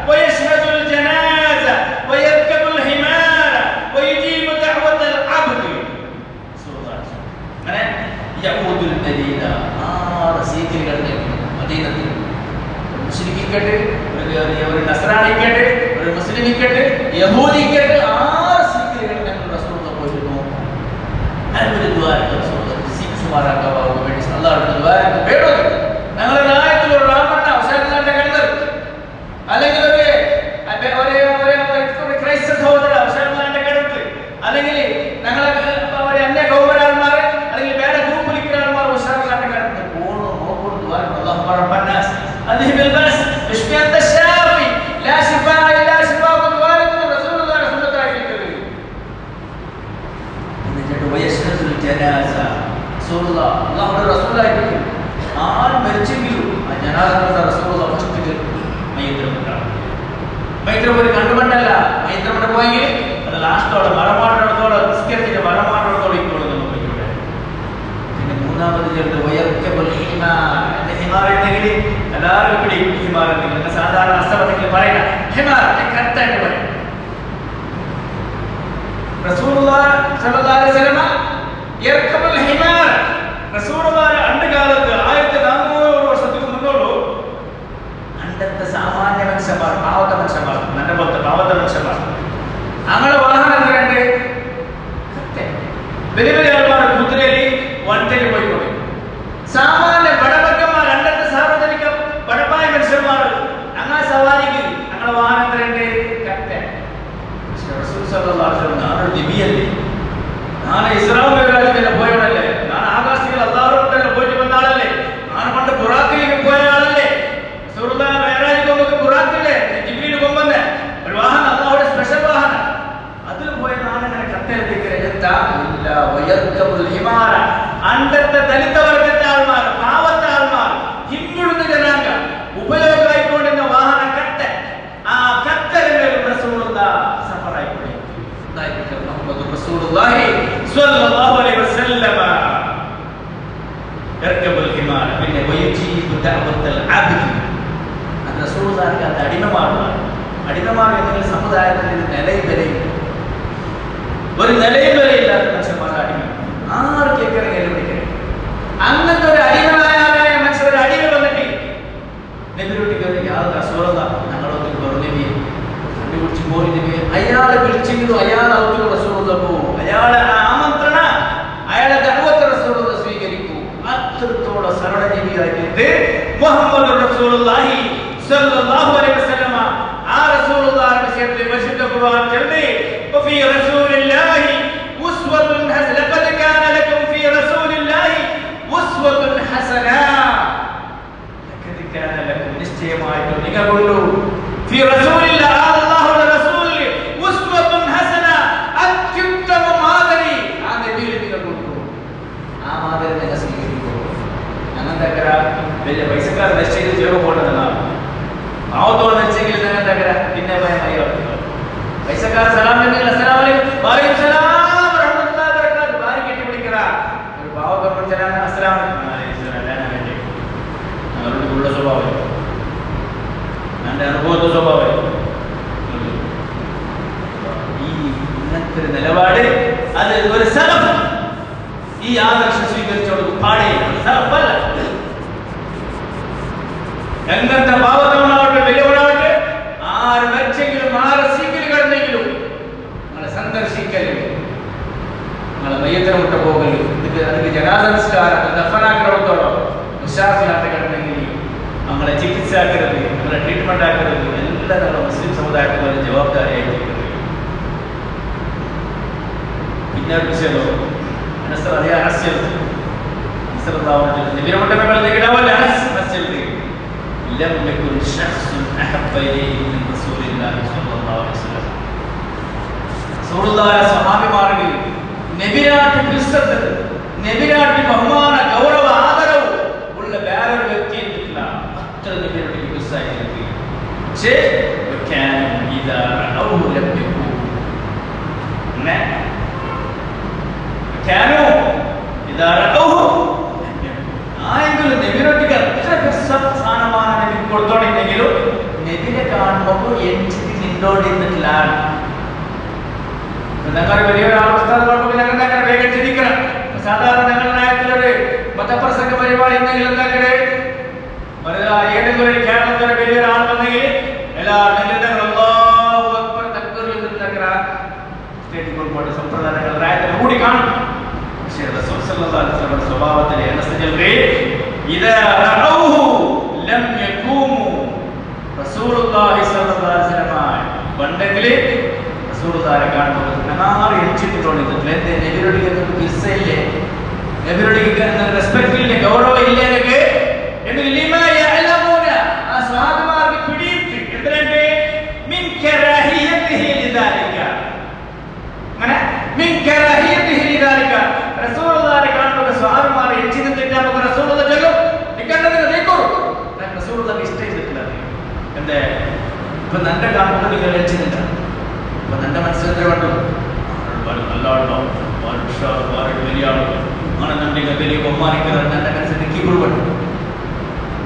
Speaker 1: ويشهد الجنازة ويركب الحمار ويجيب دعوة العبد صلى الله عليه وسلم. أنا يعود المدينة رسيكل مدينة المشركين كده ഒരു നസ്രാനി കേട്ട് ഒരു മുസ്ലിം കേട്ട് യഹൂദി കേട്ട് രസീക്കൽ കേട്ട് റസൂലുള്ളാഹി പോയിരുന്നു. അതൊരു ദുആ റസൂലുള്ളാഹി സിക്സുമാരാകാൻ വേണ്ടി അല്ലാഹുവിന്റെ ദുആ വേണോ ഞങ്ങളുടെ ആയത്തിൽ ഒരു റാമണ്ണ അവസാനത്തെ കണ്ടത് അല്ലെങ്കിൽ ക്രൈസ്തവ സഹോദര അവസാനത്തെ കരുത്ത് അല്ലെങ്കിൽ ഞങ്ങളെ അന്യ ഗൗരവന്മാർ അല്ലെങ്കിൽ വേറെ ഗ്രൂപ്പിലിരിക്കുന്ന ആൾമാർ അവസാനത്തെ കരുത്ത് പോണോ നോക്കുന്നു. അല്ലാഹു റബ്ബനാസ് അദ്ഹിബിൽ ബസ് ഇഷ്ഫി അൻത ശാഫി ലാ ശിഫാ ഇല്ലാ ശിഫാഉക വാലിദു റസൂലുള്ളാഹി സ്വല്ലല്ലാഹു അലൈഹി വസല്ലം. എന്നിട്ട് വയസ്ഹദുൽ ജനാസ റസൂലുള്ളാഹി അല്ലാഹുവിന്റെ റസൂലായിട്ട് ആർ മരിച്ചെങ്കിലും ആ ജനാസ റസൂലുള്ളാഹി ഫസ്റ്റ് മൈത്രപൊരു കണ്ടുകൊണ്ടല്ല മൈത്രപ്പെട്ട പോയെങ്കിൽ അത് ലാസ്റ്റോടെ മറമാട്ടത്തോടെ നിസ്കരിച്ചിട്ട് മറമാട്ടത്തോടെ ഇട്ടുള്ളത് നമുക്ക് ഇവിടെ. പിന്നെ മൂന്നാമത് ചേർത്ത് വയർക്കബുൽ ഹിമാർ. ഹിമാർ ഉണ്ടെങ്കിൽ എല്ലാവരും ഇവിടെ ഹിമാർ ഉണ്ടെങ്കിൽ സാധാരണ അസ്തവത്തിൽ പറയുന്ന ഹിമാർ കറക്റ്റായിട്ട് പറയും. റസൂലുള്ളാഹി സ്വല്ലല്ലാഹു അലൈഹി വസല്ലം യർക്കബുൽ ഹിമാർ. റസൂലുള്ളാഹി അണ്ട് കാലത്ത് 1400 വർഷത്തിന് മുന്നോളൂ അണ്ടത്തെ സാമാന്യ മനുഷ്യന്മാർ, പാവത്ത മനുഷ്യന്മാർ, നല്ല പോലത്തെ പാവത്ത മനുഷ്യന്മാർ അങ്ങനെ വാഹനം എന്തുണ്ട് വലിയ വലിയ ആൾമാർ കുതിരയിൽ വണ്ടിയിൽ പോയിക്കൊള്ളു. സാമാന്യ ബടബക്കന്മാർ അണ്ടത്തെ സാർവജനിക ബടപ്പായ മനുഷ്യന്മാർ അങ്ങനെ സവാരിക്ക് അങ്ങനെ വാഹനം എന്തുണ്ട് കത്തെ. റസൂൽ സല്ലല്ലാഹു അലൈഹി വസല്ലം ഞാനൊരു നബിയല്ലേ, ഞാൻ ഇസ്രാ മിഅ്റാജിൽ പോയവനല്ലേ, ഞാൻ ആകാശത്തിൽ അല്ലാഹുവിന്റെ പോയിട്ട് വന്ന ആളല്ലേ, ഞാൻ പണ്ട് ബുറാഖിലേക്ക് പോയ ആളല്ലേ. റസൂലുള്ളാഹി ഒരു വാഹനം അല്ലാഹുവിന്റെ സ്പെഷ്യൽ വാഹനം അതിൽ പോയ നാളെ കത്തെഴുതിക്ക് അണ്ടത്തെ ദലിത വർഗത്തെ ആൾമാർ, പാവത്തെ ആൾമാർ, ഹിന്ദുടുന്ന ജനാംഗ ഉപയോഗമായിക്കൊണ്ടിരുന്ന വാഹന കത്ത്. ആ കത്തലിലും റസൂലുള്ളാഹി സഫറായിക്കൊണ്ടിരുന്നു. റസൂലുള്ളാഹി സ്വല്ലല്ലാഹു അലൈഹി വസല്ലം യർകബുൽ ഹിമാർ. പിന്നെ വയജീബു ദഅവത്തുൽ അബ്ദ്. റസൂലുള്ളാഹിക്ക് അത് അടിമമാറുക. അടിമമാർ എന്നുള്ള സമുദായത്തിൽ നിലയും വിലയും ഒരു നിലയും വിലയില്ലാത്ത മനുഷ്യന്മാരുടെ അടിമ ആറ് കേൾക്കണമെങ്കിലും വിളിക്കണം. അങ്ങനത്തെ ഒരു അടിമയായ മനുഷ്യർ അടിമ വന്നിട്ട് നെബിലോട്ട് യാതൊരു റസൂലുള്ളാ ഞങ്ങളൊന്നും പറഞ്ഞു കണ്ടുപിടിച്ച് പോയി അയാളെ വിളിച്ചെങ്കിലും അയാൾ അവർക്ക് റസൂലുള്ളാ പോകും. അയാളെ ആമന്ത്രണ അയാളെ ദഅവത്ത് റസൂലുള്ളാ സ്വീകരിക്കൂ. അത്രത്തോളം സരളജീവിയായിട്ട് മുഹമ്മദ് റസൂലുള്ളാഹി സ്വല്ലല്ലാഹു അലൈഹി വസല്ലം ആ റസൂലുള്ളാഹിയുടെ വിഷയത്തിൽ പരിശുദ്ധ ഖുർആൻ ചൊല്ലി വഫീ റസൂലില്ലാഹി ഉസ്വത്തുൻ ഹസന ലഖദ് കാന ലക്കും ഫീ റസൂലില്ലാഹി ഉസ്വത്തുൻ ഹസന. ലഖദ് കാന ലക്കും നിശ്ചയമായിട്ടും നിങ്ങൾക്കുള്ളൂ ഫീ റസൂലില്ലാഹി അല്ലാഹുവിന്റെ റസൂലിൽ ഉസ്വത്തുൻ ഹസന അത്യുത്തമ മാതരി ആ നബിയിൽ നിങ്ങൾക്കുള്ളൂ. പാവത്തോളം വെച്ചെങ്കിൽ നിങ്ങൾ എന്താ പിന്നെ ഭയമായി പൈസക്കാർ സലാം ഉണ്ടെങ്കിൽ അസ്സലാമു അലൈക്കും വഅലൈക്കും സലാം വറഹ്മത്തുള്ളാഹി വബറകാതുഹു ഭാര്യ കെട്ടിപ്പിടിക്കറ ഒരു പാവത്തോളം ചെല്ലാൻ അസ്സലാമു അലൈക്കും ഞങ്ങളുടെ ഉള്ള സ്വഭാവം എൻ്റെ അനുഭവത്തെ സ്വഭാവം ഈ ഇങ്ങനത്തെ ഒരു നിലപാട് അത് ഒരു സലഫ് ഈ ആദർശം സ്വീകരിച്ചോട് പാടില്ല സലഫല്ല എങ്ങനത്തെ പാവത്തവനാവട്ടെ വലിയവനാവട്ടെ ആറ് വെച്ചെങ്കിലും ആറ് സീക്കിൽ കിടന്നെങ്കിലും നിങ്ങളെ സന്ദർശിക്കലും നിങ്ങളെ മയ്യത്തിനെ വിട്ട പോകലും അതിന് ജനാസംസ്കാരം ദഫനാക്കിടത്തോളം വിശ്വാസിയായിട്ട് കിടന്നെങ്കിൽ നമ്മളെ ചികിത്സ ആക്കരുത് നമ്മളെ ട്രീറ്റ്മെന്റ് ആക്കരുത് എല്ലാം നമ്മുടെ മുസ്ലിം സമുദായത്തിൽ ഒരു ജവാബ്ദാരിയായിട്ട് പിന്നെ ഒരു വിഷയമോ അറിയാം അനസ്യൽ لم يكن شخص أحب إليه من رسول الله صلى الله عليه وسلم رسول الله സ്വഹാബിമാരിൽ നബിയായിട്ട് വിശ്വസ്തത നബിയായിട്ട് ബഹുമാന ഗൗരവ ആദരവ് ഉള്ള വേറൊരു വ്യക്തി ഇല്ല അത്ര നബിയുടെ വിശ്വാസമായിരുന്നു പക്ഷേ إذا رأوه لم يكونوا كانوا إذا رأوه ആയെങ്കിലും നബിയോട്ടിക്ക് അത്ര സ്ഥാനമാണ് നബി കൊടുത്തോണ്ടെങ്കിലും നബിനെ കാണുമ്പോൾ എനിക്ക് നിന്നോടിരുന്നിട്ടില്ല ഞങ്ങൾ വലിയൊരാൾ ഞങ്ങൾ വേഗം ചിന്തിക്കണം സാധാരണ ഞങ്ങളുടെ നയത്തിലൊരു മതപ്രസംഗ പരിപാടി എന്തെങ്കിലും എന്താക്കണേ ഏതെങ്കിലും ഒരു കേരളത്തിലെ വലിയൊരാൾ വന്നെങ്കിൽ എല്ലാവരും സ്റ്റേറ്റിൽ കൊണ്ടുപോയിട്ട് സമ്പ്രദായങ്ങൾ നയത്തിൽ കൂടി കാണും സ്വഭാവത്തിലെ പണ്ടെങ്കിൽ റസൂലുള്ളാഹിയെ കാണുമ്പോൾ റെസ്പെക്ട് ഇല്ലേ ഗൗരവം ഇല്ലേ സ്വഹാബിമാർക്ക് പിടിയിട്ട് എന്തിനുണ്ട് റസൂലുള്ളാഹിയെ കാണുമ്പോൾ സ്വഹാബിമാർ എഞ്ചി നിന്നിട്ട് നമുക്ക് റസൂലുള്ള ചൊല്ലും നിൽക്കേണ്ടതിന് നീക്കോളൂ റസൂലുള്ളാഹിക്ക് ഇഷ്ടപ്പെട്ടില്ല എന്തേ ഇപ്പൊ നിന്റെ കാണുമ്പോൾ നിങ്ങൾ എഞ്ചി നിൽക്കണം അപ്പൊ നിന്റെ മനസ്സിലെത്ര കണ്ടു നല്ല ആളുണ്ടോ വലിയ ആളുകൾ ആണെന്നുണ്ടെങ്കിൽ വലിയ ബഹുമാനിക്കുന്നത് നിന്റെ മനസ്സിൽ നിൽക്കിപ്പോൾ പറ്റും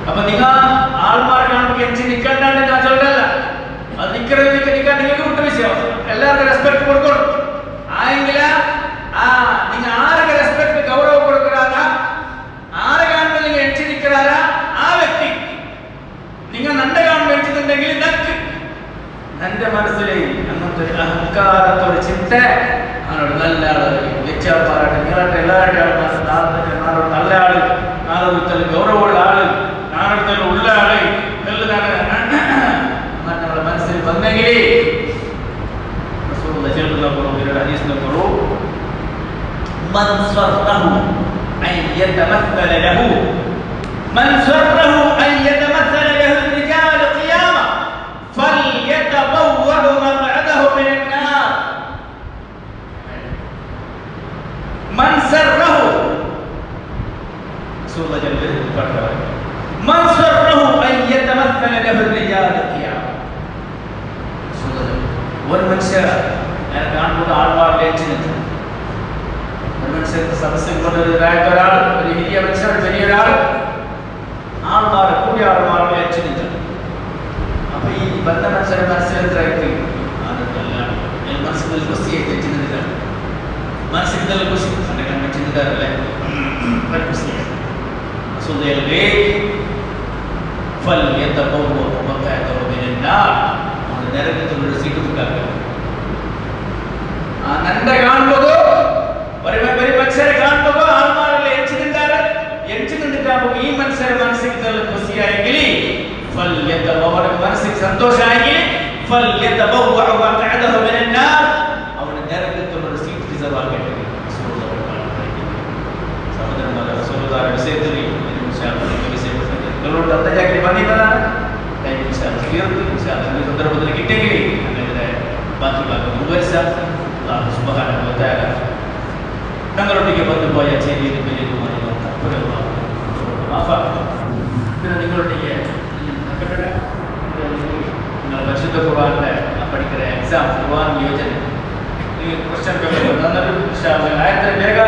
Speaker 1: അപ്പൊ നിങ്ങൾ ആൾമാരെ കാണുമ്പോൾ എഞ്ചി നിൽക്കണ്ടാണ്ട് ഞാൻ ചൊല്ലല്ല അത് നിൽക്കരുത് നിൽക്കാൻ നിങ്ങൾക്ക് വിട്ട വിഷയം എല്ലാവർക്കും റെസ്പെക്ട് കൊടുക്കണം ആയെങ്കിൽ നിങ്ങൾ ആരൊക്കെ റെസ്പെക്ട് ഗൗരവം കൊടുക്കാറാ ആരെ കാണുമ്പോൾ നിങ്ങൾ എഞ്ചി നിൽക്കാറാ ആ വ്യക്തി നിങ്ങൾ നന്റെ കാണുമ്പോൾ എഞ്ചിന്നുണ്ടെങ്കിൽ നക്ക് എന്റെ മനസ്സിലെ അങ്ങനത്തെ ഒരു അഹങ്കാരത്തൊരു ചിന്ത ആളോട് നല്ല ആള് വെച്ചാപ്പാറട്ടെ നിങ്ങളായിട്ട് എല്ലാവരുടെ നാളോട് നല്ല ആള് നാളൊരുത്തൽ ഗൗരവമുള്ള ആള് നാളൊരുത്തൽ ഉള്ള ആള് എല്ലാം നമ്മുടെ മനസ്സിൽ വന്നെങ്കിൽ من سره أن يتمثل له الرجال قياما فليتبوأ مقعده من النار من سره سورة جل من سره أن يتمثل له الرجال قياما والمنشر أنا كان بقول عالوار ليجند മനുഷ്യർക്ക് സദസ്സിൽ കൊണ്ടൊരാൾ ഒരു ഹിരിയ മനുഷ്യർ വലിയൊരാൾ ആൾമാർ കൂടിയ ആൾമാർ ലക്ഷ്യനിട്ടുണ്ട് അപ്പൊ ഈ ബന്ധ മനുഷ്യരെ മനസ്സിലെന്തായിട്ട് മനസ്സിൽ കുസിയെ തെറ്റുന്നില്ല മനസ്സിൽ നല്ല കുസി എന്റെ കണ്ടിട്ടുണ്ടാറല്ലേ നരകത്തിലൊരു സീറ്റ് ഉണ്ടാക്കുക നന്റെ കാണുമ്പോൾ മനുഷ്യരെ കാണുമ്പോൾ ആൾമാരല്ല എഞ്ചി നിന്നിട്ടാകുമ്പോൾ ഈ മനുഷ്യരെ മനസ്സിൽ ഖുഷിയായെങ്കിൽ മനസ്സിൽ സന്തോഷമായെങ്കിൽ അവന് നരകത്തിലുള്ള സീറ്റ് റിസർവ് ആക്കേണ്ടത് സഹോദരന്മാരുടെ വിഷയത്തിൽ നിങ്ങളോട് അന്തജാക്കി വന്നിട്ടതാണ് സന്ദർഭത്തിൽ കിട്ടിയെങ്കിൽ അങ്ങനെ ബാക്കി ഭാഗം മുൻവരിച്ച ഞങ്ങളൊട്ടിക്ക് വന്നുപോയ ചെയ്തിയിൽ നിങ്ങളൊട്ടിക്ക് ഖുർആന്റെ പഠിക്കുന്ന എക്സാം ഖുർആൻ യോജന ഈ ക്വസ്റ്റ്യൻ പേപ്പർ നന്നൊരു ആയിരത്തി വേഗ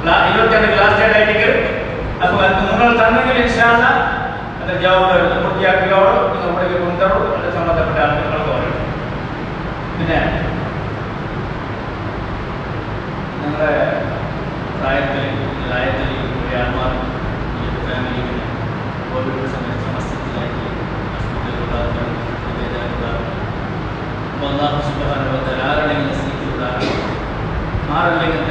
Speaker 1: 22 ക്ലാസ് ഡേറ്റ് ആയിട്ട് അപ്പോൾ അത് നിങ്ങൾ തന്നെങ്കിൽ ഇൻഷാല്ല അത് ജവാബ് പൂർത്തിയാക്കുകയോട് നിങ്ങൾ ഇവിടെ കൊണ്ടുവരും അത് സംബന്ധപ്പെട്ട ആളുകൾക്ക് പറയും. പിന്നെ നിങ്ങളുടെ പ്രായത്തിൽ ആത്മാർ ഫാമിലി കോവിഡ് സമയത്ത് സമസ്തത്തിലാക്കി അല്ലാഹു സുബ്ഹാനഹു വ തആല ആരെങ്കിലും സ്നേഹിക്കുന്നതാണ് ആരെങ്കിലും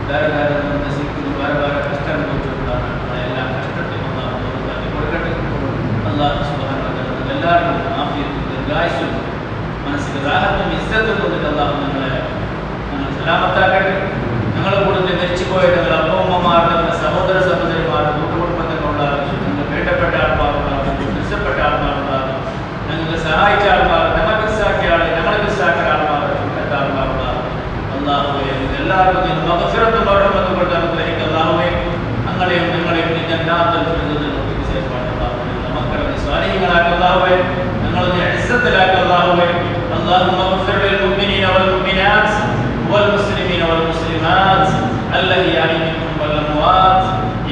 Speaker 1: വേറെ സ്നേഹിക്കുന്നു വേറെ കഷ്ടം അനുഭവിച്ചിട്ടുള്ളതാണ് എല്ലാം കഷ്ടത്തിൽ കൊടുക്കട്ടെ. അല്ലാഹു സുബ്ഹാനഹു വ തആല എല്ലാവർക്കും ആഫിയത്തും ദീർഘായുസ്സും മനസ്സിൽ റാഹത്തും ഇസ്സത്തും കൊടുത്തിട്ട് അല്ലാഹു ഞങ്ങളെ സലാമത്താക്കട്ടെ. ഞങ്ങളുടെ കൂടുതൽ മരിച്ചുപോയ ഞങ്ങളുടെ അപ്പൂമ്മമാർ ഞങ്ങളുടെ സഹോദര സഹോദരിമാർ കൂട്ടുകുടുംബത്തിലുള്ള ഞങ്ങൾ വേണ്ടപ്പെട്ട ആത്മാവുകളാണ് രക്ഷപ്പെട്ട ആത്മാവുകളാണ് ഞങ്ങൾക്ക് സഹായിച്ച ആത്മാർ ഞങ്ങളെ മിസ്സാക്കിയ ആളെ ഞങ്ങളെ മിസ്സാക്കിയ ആത്മാർ ചുറ്റത്ത ആത്മാവുകളാണ്. അല്ലാഹുവേ എല്ലാവർക്കും മഗ്ഫിറത്തും റഹ്മത്തും കൊണ്ട് അനുഗ്രഹിക്കുക. അല്ലാഹുവേ ഞങ്ങളെയും നിങ്ങളെയും ജന്നാത്തുൽ ഫിർദൗസിൽ വിശേഷമാണ്. അല്ലാഹുവേ മക്കളെ സ്വാലിഹീങ്ങളാക്കുക. അല്ലാഹുവേ ഞങ്ങളെ ഇസ്സത്തിലാക്കുക. അല്ലാഹുവേ اللهم اغفر للمؤمنين والمؤمنات والمسلمين والمسلمات الأحياء منهم والأموات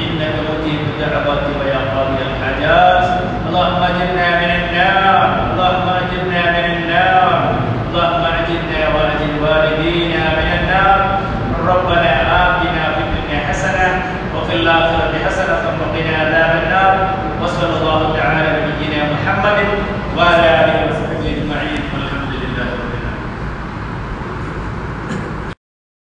Speaker 1: إنك مجيب الدعوات ويا قاضي الحاجات. اللهم أجرنا من النار اللهم أجرنا من النار اللهم أجرنا وأجر والدينا من النار. ربنا آتنا في الدنيا حسنة وفي الآخرة حسنة وقنا عذاب النار. وصلى الله تعالى على نبينا محمد وعلى